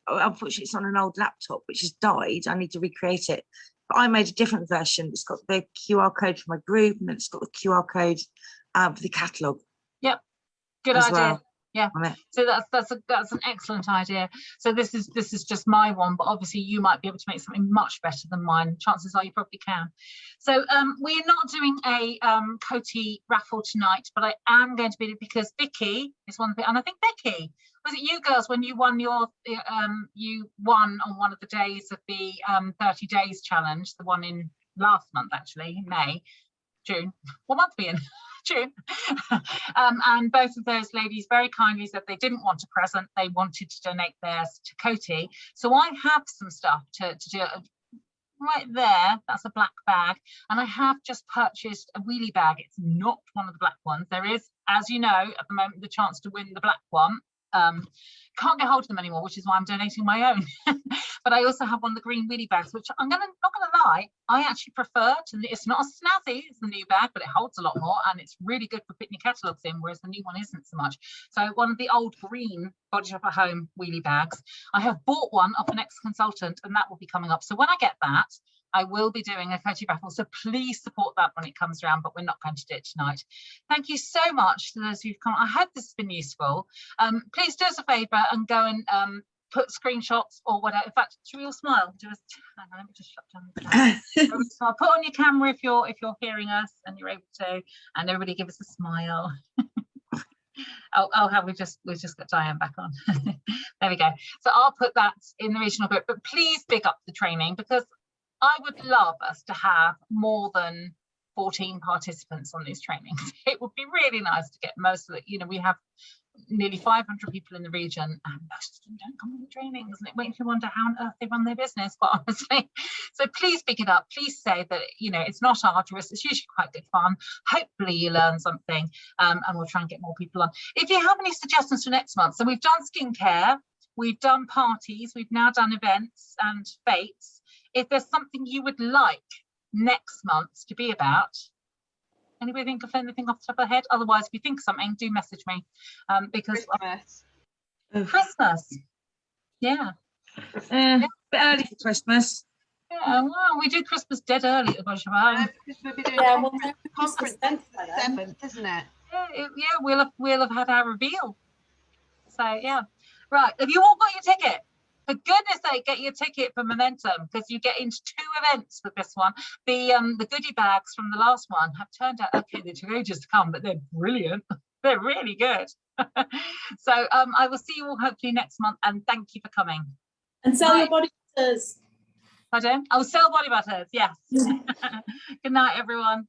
unfortunately it's on an old laptop which has died. I need to recreate it. But I made a different version. It's got the QR code for my group, and then it's got the QR code for the catalogue. Yep, good idea. Well. Yeah, so that's an excellent idea. So this is just my one, but obviously you might be able to make something much better than mine. Chances are you probably can. So we're not doing a Coty raffle tonight, but I am going to be, because Vicky is one of the, and I think Becky, was it you girls when you won you won on one of the days of the 30 days challenge, the one in last month, actually, June. What month are we in? June. And both of those ladies very kindly said they didn't want a present, they wanted to donate theirs to Coty. So I have some stuff to do, right there, that's a black bag, and I have just purchased a wheelie bag. It's not one of the black ones. There is, as you know, at the moment, the chance to win the black one. Can't get hold of them anymore, which is why I'm donating my own. But I also have one of the green wheelie bags, which not gonna lie, I actually prefer to. It's not as snazzy as the new bag, but it holds a lot more, and it's really good for putting your catalogues in, whereas the new one isn't so much. So one of the old green Body Shop at Home wheelie bags, I have bought one off an ex-consultant, and that will be coming up. So when I get that, I will be doing a coaching raffle, so please support that when it comes around, but we're not going to do it tonight. Thank you so much to those who've come. I hope this has been useful. Please do us a favour and go and put screenshots or whatever. In fact, should we all smile? Hang on, let me just shut down the camera. Smile. Put on your camera if you're hearing us and you're able to, and everybody give us a smile. Oh, how we've just got Diane back on. There we go. So I'll put that in the regional group, but please big up the training, because I would love us to have more than 14 participants on these trainings. It would be really nice to get most of it. You know, we have nearly 500 people in the region, and most of them don't come to the trainings, and it makes you wonder how on earth they run their business, quite honestly. So please pick it up. Please say that, you know, it's not arduous. It's usually quite good fun. Hopefully you learn something, and we'll try and get more people on. If you have any suggestions for next month, so we've done skincare, we've done parties, we've now done events and Fetes. If there's something you would like next month to be about, anybody think of anything off the top of the head? Otherwise, if you think of something, do message me, because Christmas. Yeah. A bit early for Christmas. Yeah, well, we do Christmas dead early at the Body Shop at Home. Because we'll be doing Yeah, a well, conference Christmas on the then. 7th, isn't it? Yeah, we'll have had our reveal. So yeah, right. Have you all got your ticket? For goodness sake, get your ticket for Momentum, because you get into 2 events with this one. The goodie bags from the last one have turned out okay. They took ages to come, but they're brilliant. They're really good. So I will see you all hopefully next month, and thank you for coming. And sell your body butters. Pardon? I will sell body butters. Yes. Good night, everyone.